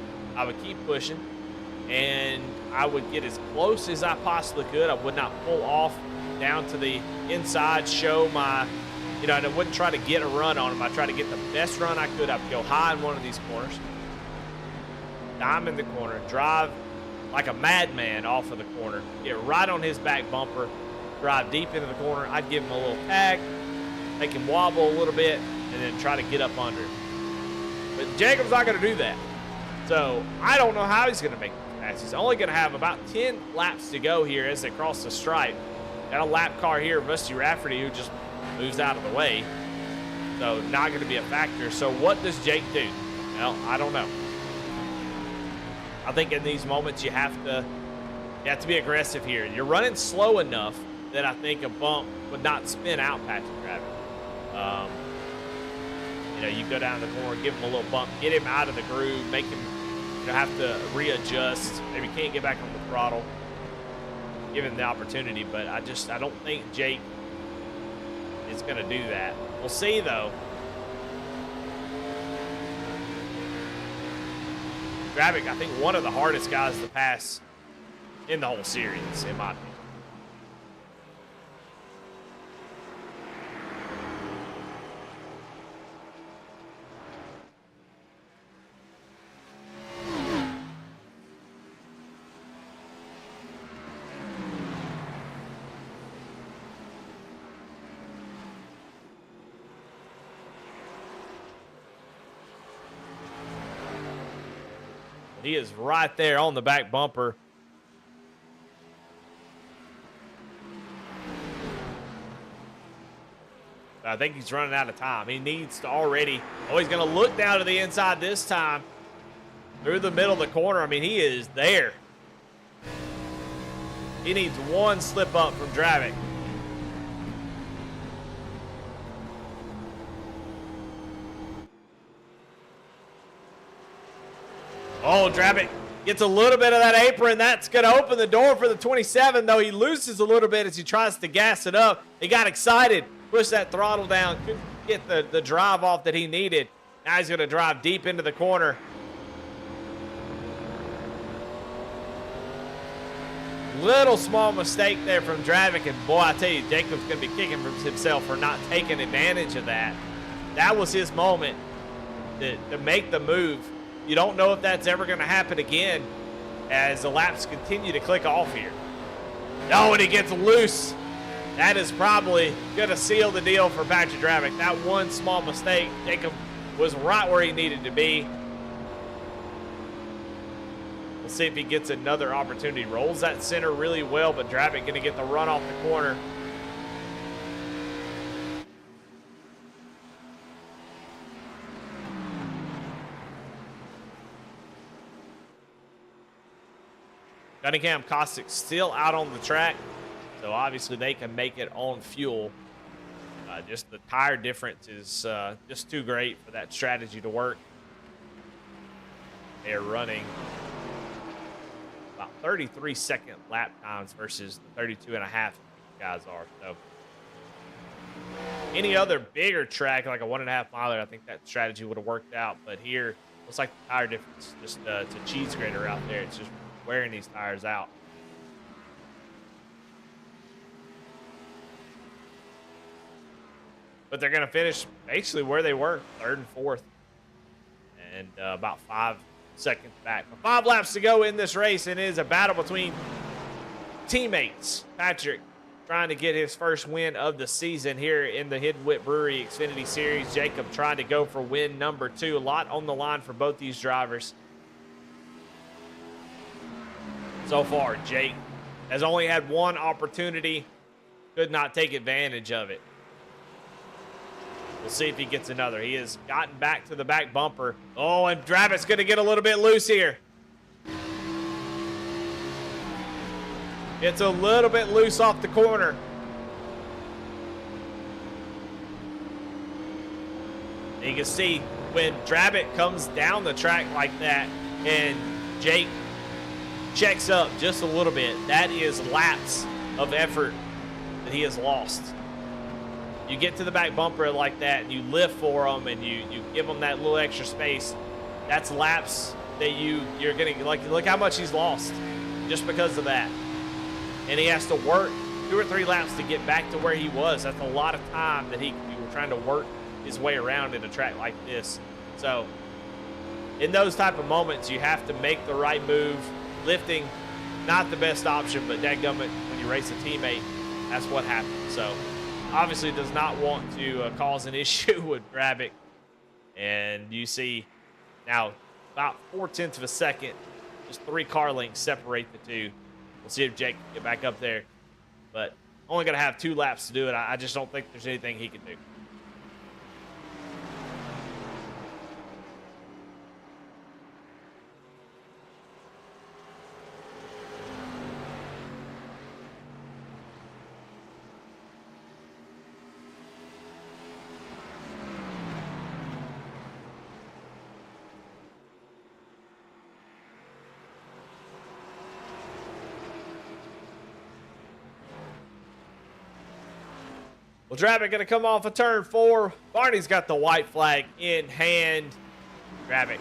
Speaker 2: And I would get as close as I possibly could. I would not pull off down to the inside, show my, and I wouldn't try to get a run on him. I try to get the best run I could. I would go high in one of these corners, dime in the corner, drive like a madman off of the corner, get right on his back bumper, drive deep into the corner. I'd give him a little tag, make him wobble a little bit, and then try to get up under him. But Jacob's not going to do that. So I don't know how he's going to make this pass. He's only going to have about 10 laps to go here as they cross the stripe. Got a lap car here, Rusty Rafferty, who just moves out of the way. So not going to be a factor. So what does Jake do? Well, I don't know. I think in these moments you have to be aggressive here. You're running slow enough that I think a bump would not spin out Patrick Travis. You go down the corner, give him a little bump, get him out of the groove, make him have to readjust. Maybe can't get back on the throttle. Give him the opportunity, but I don't think Jake is going to do that. We'll see, though. Gravic, I think, one of the hardest guys to pass in the whole series, in my opinion. He is right there on the back bumper. I think he's running out of time. He needs to already. Oh, he's going to look down to the inside this time. Through the middle of the corner. I mean, he is there. He needs one slip up from Dravic. Oh, Dravic gets a little bit of that apron. That's going to open the door for the 27, though he loses a little bit as he tries to gas it up. He got excited, pushed that throttle down, couldn't get the drive off that he needed. Now he's going to drive deep into the corner. Little small mistake there from Dravic, and boy, I tell you, Jacob's going to be kicking himself for not taking advantage of that. That was his moment to make the move. You don't know if that's ever going to happen again as the laps continue to click off here. Oh, and he gets loose. That is probably going to seal the deal for Patrick Dravic. That one small mistake, Jacob was right where he needed to be. We'll see if he gets another opportunity. Rolls that center really well, but Dravic going to get the run off the corner. Cunningham Caustic still out on the track, so obviously they can make it on fuel. Just the tire difference is just too great for that strategy to work. They're running about 33-second lap times versus the 32.5 guys are. So any other bigger track, like a 1.5 miler, I think that strategy would have worked out. But here, looks like the tire difference, just it's a cheese grater out there. It's just wearing these tires out. But they're going to finish basically where they were, 3rd and 4th, and about 5 seconds back. But 5 laps to go in this race, and it is a battle between teammates. Patrick trying to get his first win of the season here in the Hidden Whip Brewery Xfinity Series. Jacob trying to go for win number 2. A lot on the line for both these drivers. So far, Jake has only had one opportunity, could not take advantage of it. We'll see if he gets another. He has gotten back to the back bumper. Oh, and Dravic's going to get a little bit loose here. It's a little bit loose off the corner. You can see when Dravic comes down the track like that and Jake checks up just a little bit, that is laps of effort that he has lost. You get to the back bumper like that, and you lift for him, and you give him that little extra space. That's laps that you're gonna like. Look how much he's lost just because of that, and he has to work 2 or 3 laps to get back to where he was. That's a lot of time that he were trying to work his way around in a track like this. So, in those type of moments, you have to make the right move. Lifting, not the best option, but dadgummit, when you race a teammate, that's what happens. So, obviously does not want to cause an issue with Drabic. And you see now about 0.4 of a second, just 3 car lengths separate the two. We'll see if Jake can get back up there. But only going to have 2 laps to do it. I just don't think there's anything he can do. Well, Drabic going to come off of turn 4. Barney's got the white flag in hand. Drabic,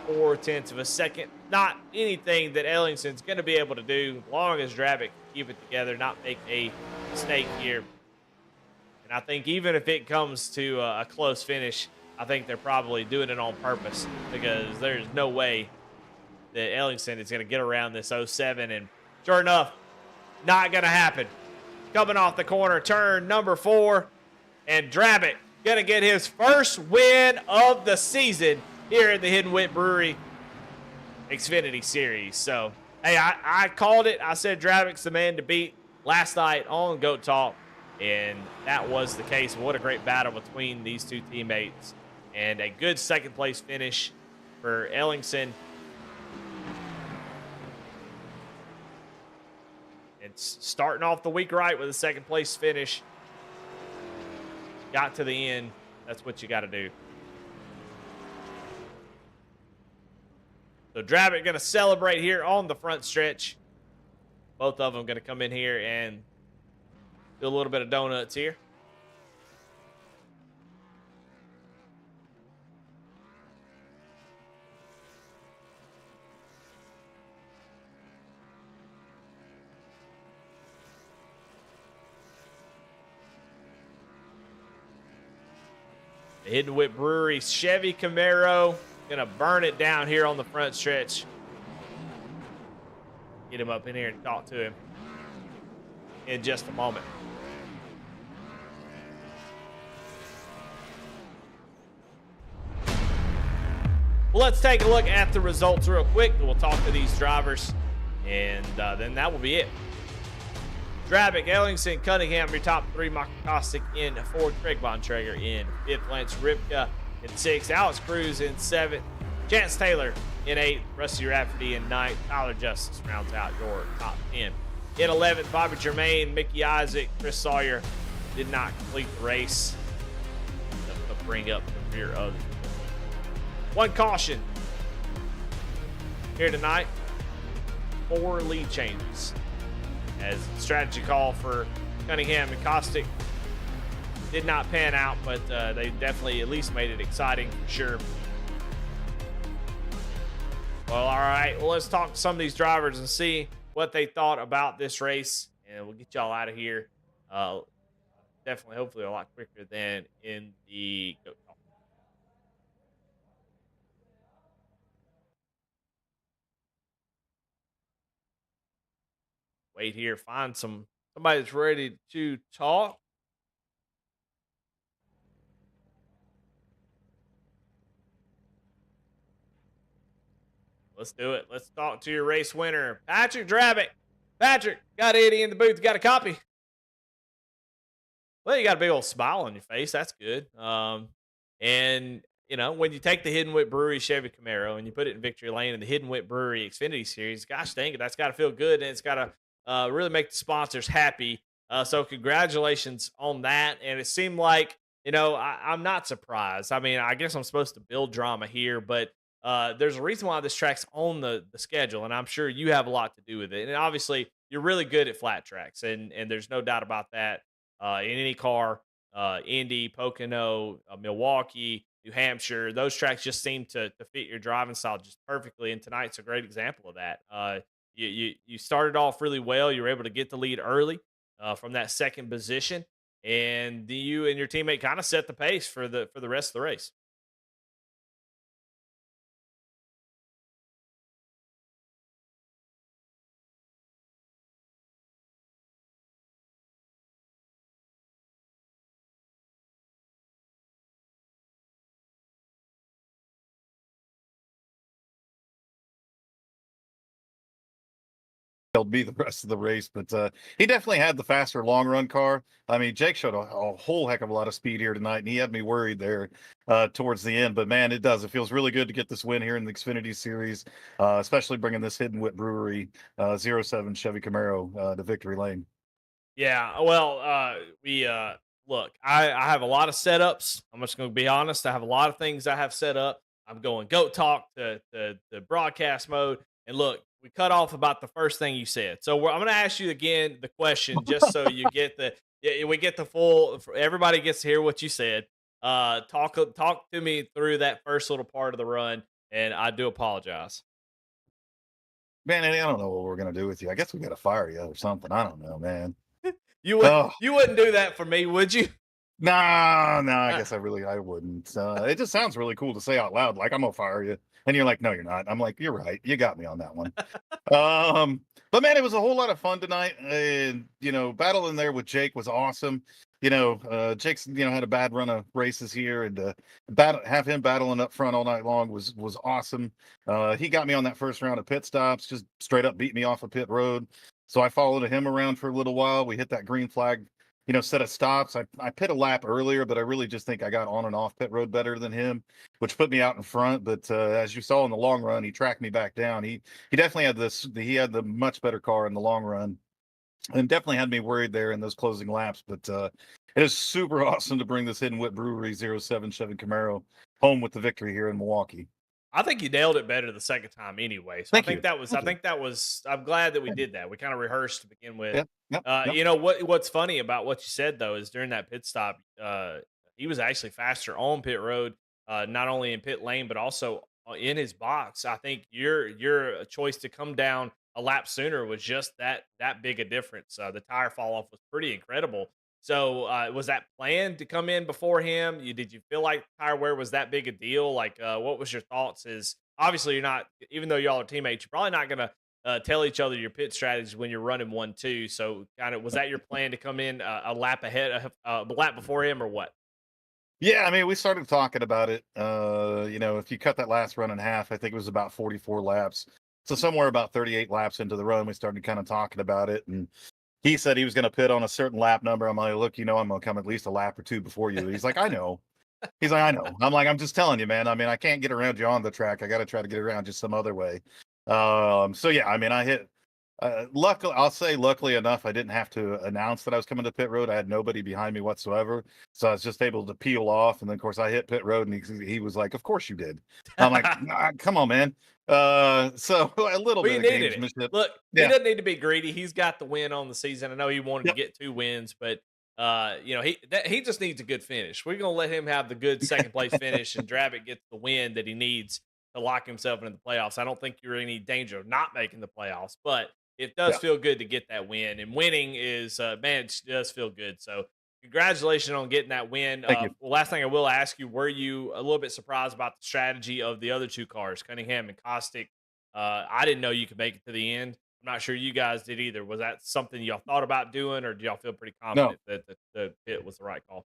Speaker 2: 0.4 of a second. Not anything that Ellingson's going to be able to do, as long as Drabic can keep it together, not make a mistake here. And I think even if it comes to a close finish, I think they're probably doing it on purpose, because there's no way that Ellingson is going to get around this 07. And sure enough, not going to happen. Coming off the corner, turn number 4, and Drabic gonna get his first win of the season here in the Hidden Wit Brewery Xfinity Series. So, hey, I called it. I said Drabic's the man to beat last night on Goat Talk, and that was the case. What a great battle between these two teammates, and a good second place finish for Ellingson. It's starting off the week right with a second place finish. Got to the end. That's what you got to do. So Drabic going to celebrate here on the front stretch. Both of them going to come in here and do a little bit of donuts here. Hidden Wit Brewery Chevy Camaro gonna burn it down here on the front stretch. Get him up in here and talk to him in just a moment. Well, let's take a look at the results real quick. We'll talk to these drivers, and then that will be it. Drabic, Ellingson, Cunningham, your top 3. Michael Kostick in 4th. Craig Bontrager in 5th. Lance Ripka in 6th. Alex Cruz in 7th. Chance Taylor in 8th. Rusty Rafferty in 9th. Tyler Justice rounds out your top 10. In 11th, Bobby Germain, Mickey Isaac, Chris Sawyer did not complete the race. To bring up the rear of the 1 caution here tonight. 4 lead changes, as strategy call for Cunningham and Kostick did not pan out, but they definitely at least made it exciting for sure. Well, all right. Well, let's talk to some of these drivers and see what they thought about this race, and we'll get y'all out of here. Definitely, hopefully, a lot quicker than in the Goat Talk. Wait here, find somebody that's ready to talk. Let's do it. Let's talk to your race winner, Patrick Drabic. Patrick, got Eddie in the booth. Got a copy? Well, you got a big old smile on your face. That's good. And you know, when you take the Hidden Wit Brewery Chevy Camaro and you put it in victory lane in the Hidden Wit Brewery Xfinity Series, gosh dang it, that's got to feel good, and it's got to really make the sponsors happy. So congratulations on that. And it seemed like, you know, I'm not surprised. I mean, I guess I'm supposed to build drama here, but there's a reason why this track's on the schedule, and I'm sure you have a lot to do with it. And obviously, you're really good at flat tracks, and there's no doubt about that. In any car, Indy, Pocono, Milwaukee, New Hampshire, those tracks just seem to fit your driving style just perfectly. And tonight's a great example of that. You started off really well. You were able to get the lead early from that second position, and you and your teammate kind of set the pace for the rest of the race.
Speaker 3: He'll be the rest of the race, but he definitely had the faster long run car. I mean, Jake showed a whole heck of a lot of speed here tonight, and he had me worried there towards the end. But man, it does. It feels really good to get this win here in the Xfinity Series, especially bringing this Hidden Wit Brewery '07 Chevy Camaro to victory lane.
Speaker 2: Yeah, well, we look. I have a lot of setups. I'm just going to be honest. I have a lot of things I have set up. I'm going goat talk to broadcast mode, and look, we cut off about the first thing you said. So I'm going to ask you again the question, just so you get the yeah, we get the full. Everybody gets to hear what you said. Talk to me through that first little part of the run, and I do apologize.
Speaker 3: Man, I don't know what we're gonna do with you. I guess we gotta fire you or something. I don't know, man.
Speaker 2: You would
Speaker 3: Oh,
Speaker 2: you wouldn't do that for me, would you?
Speaker 3: no, no, I
Speaker 2: Uh,
Speaker 3: guess I wouldn't. It just sounds really cool to say out loud, like I'm gonna fire you, and you're like, no, you're not. I'm like, you're right. You got me on that one. Um, but man, it was a whole lot of fun tonight, and battling there with Jake was awesome. Jake's had a bad run of races here, and have him battling up front all night long was awesome. He got me on that first round of pit stops, just straight up beat me off of pit road. So I followed him around for a little while. We hit that green flag, set of stops. I pit a lap earlier, but I really just think I got on and off pit road better than him, which put me out in front. But as you saw in the long run, he tracked me back down. He definitely had he had the much better car in the long run, and definitely had me worried there in those closing laps. But it is super awesome to bring this Hidden Wit Brewery '07 Chevy Camaro home with the victory here in Milwaukee.
Speaker 2: I think you nailed it better the second time anyway. So I
Speaker 3: Thank you.
Speaker 2: think that was I
Speaker 3: Thank you.
Speaker 2: think that was I'm glad that we
Speaker 3: Thank you.
Speaker 2: did that. We kind of rehearsed to begin with.
Speaker 3: Yep. Yep. Yep.
Speaker 2: What's funny about what you said though is during that pit stop, he was actually faster on pit road, not only in pit lane but also in his box. I think your choice to come down a lap sooner was just that big a difference. The tire fall off was pretty incredible. So was that planned to come in before him? Did you feel like tire wear was that big a deal? Like, what was your thoughts? Is obviously you're not, even though y'all are teammates, you're probably not gonna tell each other your pit strategies when you're running 1-2. So, kind of, was that your plan to come in a lap ahead, a lap before him, or what?
Speaker 3: Yeah, I mean, we started talking about it. If you cut that last run in half, I think it was about 44 laps. So somewhere about 38 laps into the run, we started kind of talking about it. And he said he was going to pit on a certain lap number. I'm like, look, I'm going to come at least a lap or two before you. He's like, I know. He's like, I know. I'm like, I'm just telling you, man. I mean, I can't get around you on the track. I got to try to get around you some other way. So yeah, I mean, I hit. Luckily enough, I didn't have to announce that I was coming to pit road. I had nobody behind me whatsoever, so I was just able to peel off. And then, of course, I hit pit road, and he was like, "Of course you did." I'm like, nah, "Come on, man." So a little
Speaker 2: We
Speaker 3: bit of
Speaker 2: needed it.
Speaker 3: gamesmanship.
Speaker 2: Look, he
Speaker 3: Yeah.
Speaker 2: doesn't need to be greedy. He's got the win on the season. I know he wanted to
Speaker 3: Yep.
Speaker 2: get 2 wins, but he just needs a good finish. We're gonna let him have the good second place finish, and Dravitt gets the win that he needs to lock himself into the playoffs. I don't think you're in any danger of not making the playoffs, but it does
Speaker 3: Yeah.
Speaker 2: feel good to get that win. And winning is man, it does feel good. So congratulations on getting that win.
Speaker 3: Thank you.
Speaker 2: Well, last thing I will ask you: were you a little bit surprised about the strategy of the other two cars, Cunningham and Costick? I didn't know you could make it to the end. I'm not sure you guys did either. Was that something y'all thought about doing, or do y'all feel pretty
Speaker 3: No,
Speaker 2: confident that the pit was the right call?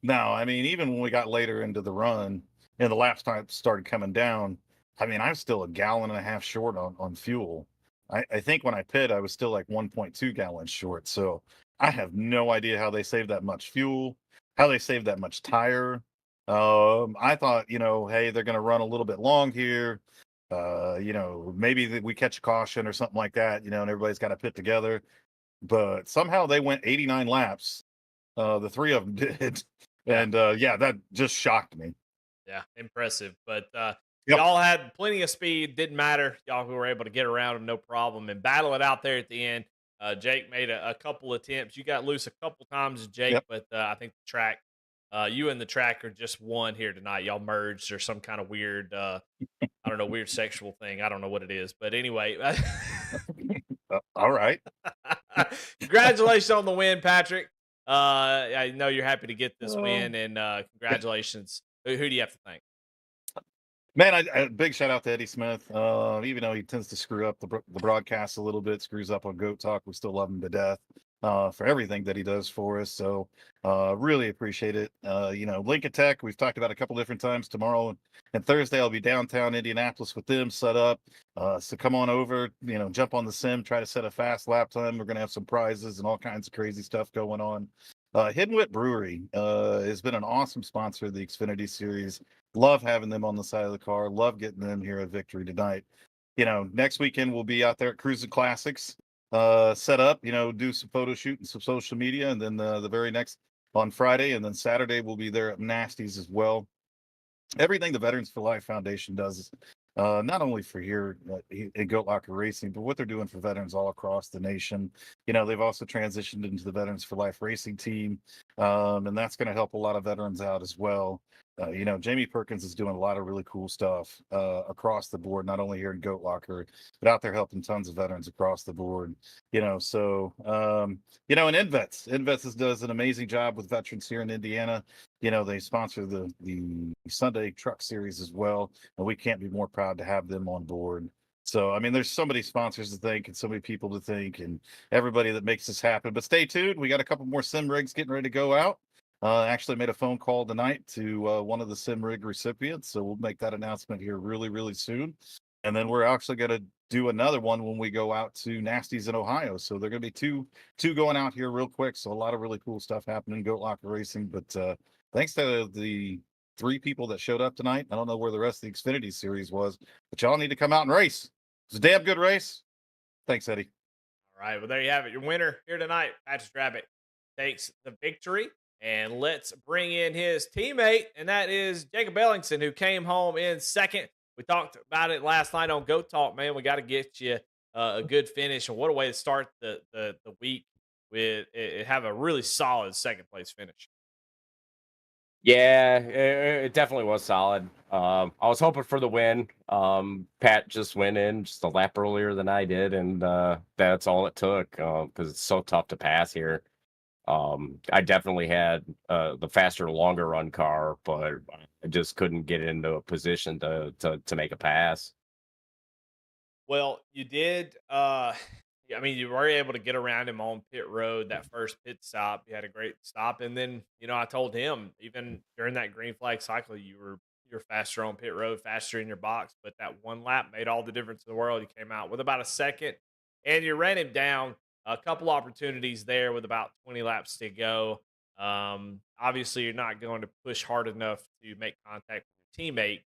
Speaker 3: no. I mean, even when we got later into the run and the laps time started coming down, I mean, I was still a gallon and a half short on fuel. I think when I pit, I was still like 1.2 gallons short. So I have no idea how they saved that much fuel, how they saved that much tire. I thought, hey, they're going to run a little bit long here. Maybe we catch a caution or something like that, and everybody's got to pit together. But somehow they went 89 laps. The three of them did.
Speaker 2: Yeah.
Speaker 3: And yeah, that just shocked me.
Speaker 2: Yeah, impressive. But
Speaker 3: Yep.
Speaker 2: y'all had plenty of speed. Didn't matter. Y'all were able to get around them no problem and battle it out there at the end. Jake made a couple attempts. You got loose a couple times, Jake,
Speaker 3: Yep.
Speaker 2: but I think the track, you and the tracker just won here tonight. Y'all merged or some kind of weird, I don't know, weird sexual thing. I don't know what it is, but anyway.
Speaker 3: All right.
Speaker 2: Congratulations on the win, Patrick. I know you're happy to get this
Speaker 3: Uh,
Speaker 2: win, and congratulations. Who do you have to thank?
Speaker 3: Man, big shout out to Eddie Smith. Even though he tends to screw up the broadcast a little bit, screws up on Goat Talk, we still love him to death for everything that he does for us. So really appreciate it. Lincoln Tech, we've talked about a couple different times. Tomorrow and Thursday, I'll be downtown Indianapolis with them set up. So come on over, jump on the sim, try to set a fast lap time. We're going to have some prizes and all kinds of crazy stuff going on. Hidden Wit Brewery has been an awesome sponsor of the Xfinity Series. Love having them on the side of the car. Love getting them here at Victory tonight. Next weekend we'll be out there at Cruising Classics, set up, do some photo shoot and some social media. And then the very next on Friday. And then Saturday we'll be there at Nasty's as well. Everything the Veterans for Life Foundation does is not only for here at Goat Locker Racing, but what they're doing for veterans all across the nation. They've also transitioned into the Veterans for Life Racing team, and that's going to help a lot of veterans out as well. Jamie Perkins is doing a lot of really cool stuff across the board, not only here in Goat Locker, but out there helping tons of veterans across the board. And InVets does an amazing job with veterans here in Indiana. They sponsor the Sunday Truck Series as well, and we can't be more proud to have them on board. So, I mean, there's so many sponsors to thank and so many people to thank and everybody that makes this happen. But stay tuned. We got a couple more sim rigs getting ready to go out. Actually made a phone call tonight to one of the sim rig recipients. So we'll make that announcement here really, really soon. And then we're actually going to do another one when we go out to Nasty's in Ohio. So they're going to be two going out here real quick. So a lot of really cool stuff happening in Goat Locker Racing. But thanks to the 3 people that showed up tonight. I don't know where the rest of the Xfinity series was, but y'all need to come out and race. It's a damn good race. Thanks, Eddie.
Speaker 2: All right. Well, there you have it. Your winner here tonight, Patrick Rabbit, takes the victory. And let's bring in his teammate, and that is Jacob Ellingson, who came home in second. We talked about it last night on Goat Talk, man. We got to get you a good finish, and what a way to start the week with it, have a really solid second place finish.
Speaker 4: Yeah, it definitely was solid. I was hoping for the win. Pat just went in just a lap earlier than I did, and that's all it took because it's so tough to pass here. I definitely had the faster, longer run car, but I just couldn't get into a position to make a pass.
Speaker 2: Well, you did. I mean, you were able to get around him on pit road that first pit stop. You had a great stop, and then I told him even during that green flag cycle, you're faster on pit road, faster in your box. But that one lap made all the difference in the world. You came out with about a second, and you ran him down. A couple opportunities there with about 20 laps to go. Obviously, you're not going to push hard enough to make contact with your teammate.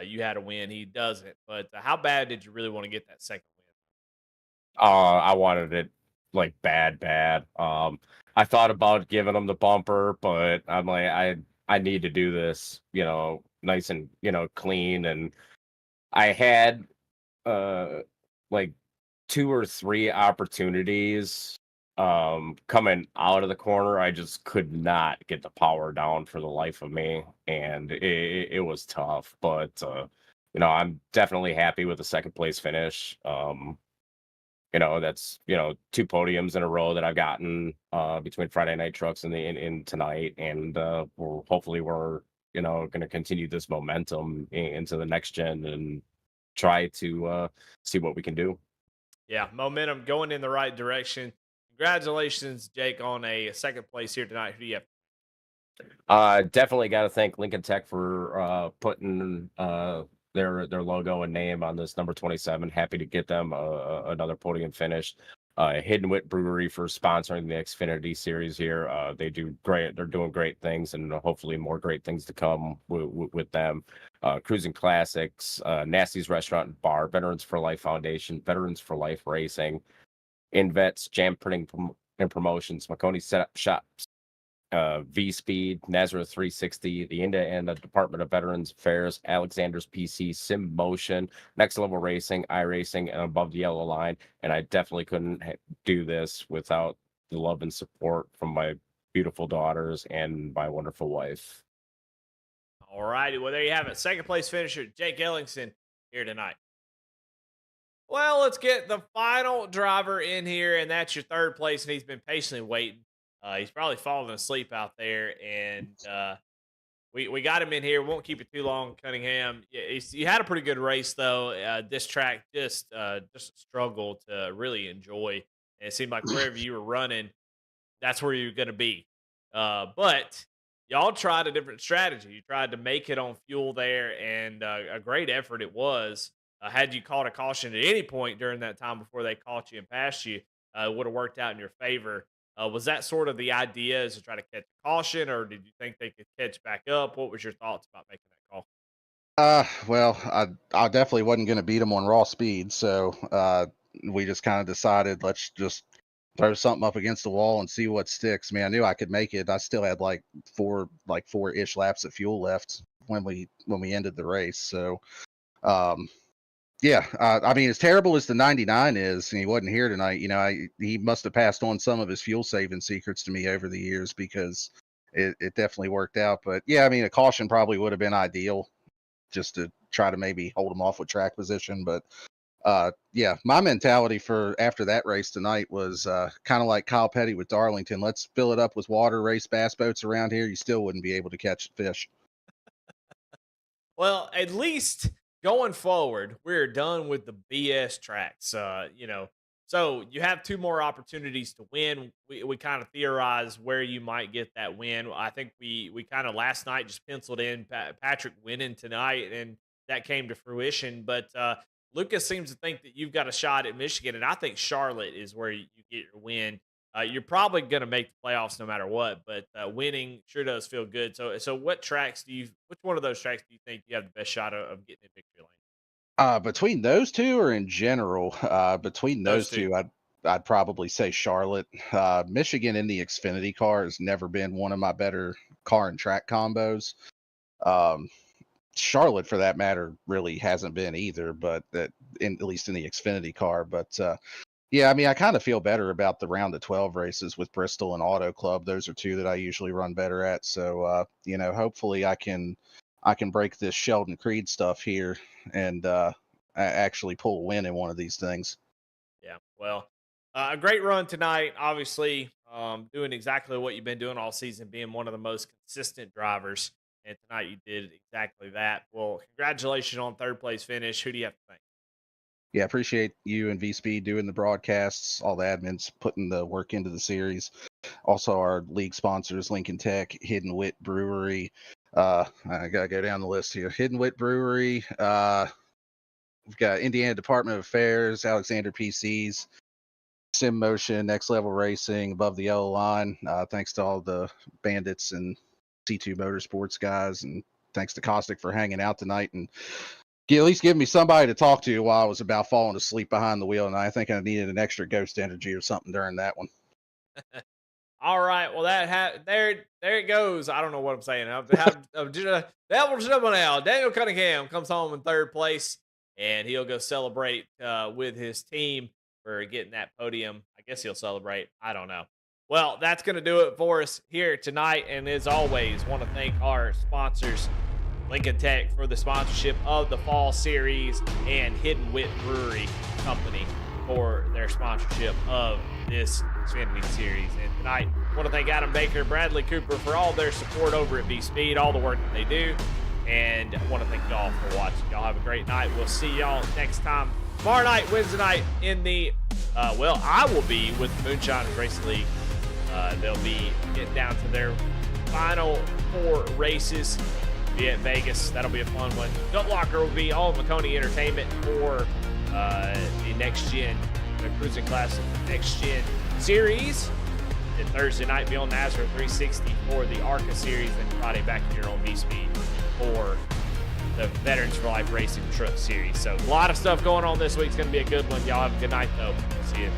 Speaker 2: You had a win, he doesn't. But how bad did you really want to get that second win?
Speaker 4: I wanted it like bad. I thought about giving him the bumper, but I'm like, I need to do this, nice and clean. And I had like 2 or 3 opportunities coming out of the corner. I just could not get the power down for the life of me, and it was tough. But I'm definitely happy with the second place finish. That's 2 podiums in a row that I've gotten between Friday Night Trucks and in tonight, and we're going to continue this momentum into the next gen and try to see what we can do.
Speaker 2: Yeah, momentum going in the right direction. Congratulations, Jake, on a second place here tonight. Who do you have?
Speaker 4: Definitely got to thank Lincoln Tech for putting their logo and name on this number 27. Happy to get them another podium finish. Hidden Wit Brewery for sponsoring the Xfinity series here. They do great. They're doing great things, and hopefully more great things to come with them. Cruising Classics, Nasty's Restaurant and Bar, Veterans for Life Foundation, Veterans for Life Racing, InVets, Jam Printing and Promotions, Marconi Setup Shops, V-Speed, Nazareth 360, the Indiana Department of Veterans Affairs, Alexander's PC, Sim Motion, Next Level Racing, iRacing, and Above the Yellow Line. And I definitely couldn't do this without the love and support from my beautiful daughters and my wonderful wife.
Speaker 2: All righty. Well, there you have it. Second place finisher, Jake Ellingson, here tonight. Well, let's get the final driver in here, and that's your third place, and he's been patiently waiting. He's probably falling asleep out there, and we got him in here. Won't keep it too long, Cunningham. Yeah, you had a pretty good race, though. This track just a struggle to really enjoy. And it seemed like wherever you were running, that's where you're going to be. But y'all tried a different strategy. You tried to make it on fuel there, and a great effort it was. Had you caught a caution at any point during that time before they caught you and passed you, it would have worked out in your favor. Was that sort of the idea, is to try to catch a caution, or did you think they could catch back up? What was your thoughts about making that call?
Speaker 5: Well, I definitely wasn't going to beat them on raw speed, so we just kind of decided let's just throw something up against the wall and see what sticks. Man, I knew I could make it. I still had like four-ish laps of fuel left when we ended the race. So, yeah, I mean, as terrible as the 99 is, and he wasn't here tonight, he must have passed on some of his fuel saving secrets to me over the years, because it definitely worked out. But yeah, I mean, a caution probably would have been ideal, just to try to maybe hold him off with track position. But yeah, my mentality for after that race tonight was kind of like Kyle Petty with Darlington. Let's fill it up with water, race bass boats around here. You still wouldn't be able to catch fish.
Speaker 2: Well, at least going forward, we're done with the BS tracks. So you have two more opportunities to win. We kind of theorize where you might get that win. I think we kind of last night just penciled in Patrick winning tonight, and that came to fruition. But Lucas seems to think that you've got a shot at Michigan, and I think Charlotte is where you get your win. You're probably going to make the playoffs no matter what, but winning sure does feel good. So which one of those tracks do you think you have the best shot of getting in victory lane?
Speaker 5: Between those two, or in general? Between those two, I'd probably say Charlotte. Michigan in the Xfinity car has never been one of my better car and track combos. Charlotte, for that matter, really hasn't been either, but at least in the Xfinity car. But yeah, I mean, I kind of feel better about the round of 12 races with Bristol and Auto Club. Those are two that I usually run better at. So hopefully I can break this Sheldon Creed stuff here and actually pull a win in one of these things.
Speaker 2: Yeah, well, a great run tonight. Obviously, doing exactly what you've been doing all season, being one of the most consistent drivers. And tonight you did exactly that. Well, congratulations on third place finish. Who do you have to thank?
Speaker 5: Yeah, appreciate you and V-Speed doing the broadcasts, all the admins putting the work into the series. Also, our league sponsors, Lincoln Tech, Hidden Wit Brewery. I gotta go down the list here. Hidden Wit Brewery. We've got Indiana Department of Affairs, Alexander PCs, Sim Motion, Next Level Racing, Above the Yellow Line. Thanks to all the Bandits and C2 Motorsports guys, and thanks to Caustic for hanging out tonight and at least give me somebody to talk to while I was about falling asleep behind the wheel. And I think I needed an extra ghost energy or something during that one.
Speaker 2: All right. Well, there it goes. I don't know what I'm saying. Daniel Cunningham comes home in third place, and he'll go celebrate with his team for getting that podium. I guess he'll celebrate. I don't know. Well, that's going to do it for us here tonight. And as always, want to thank our sponsors, Lincoln Tech, for the sponsorship of the fall series, and Hidden Wit Brewery Company for their sponsorship of this Xfinity series. And tonight, I want to thank Adam Baker, Bradley Cooper for all their support over at V-Speed, all the work that they do. And I want to thank y'all for watching. Y'all have a great night. We'll see y'all next time. Tomorrow night, Wednesday night, in the, I will be with the Moonshiners Racing League. They'll be getting down to their final 4 races. Be at Vegas. That'll be a fun one. Gut Locker will be all McConey Entertainment for the Next Gen, the Cruising Classic Next Gen Series. And Thursday night, be on Nazareth 360 for the ARCA Series. And Friday, back here on V-Speed for the Veterans for Life Racing Truck Series. So a lot of stuff going on this week. It's going to be a good one. Y'all have a good night, though. See you.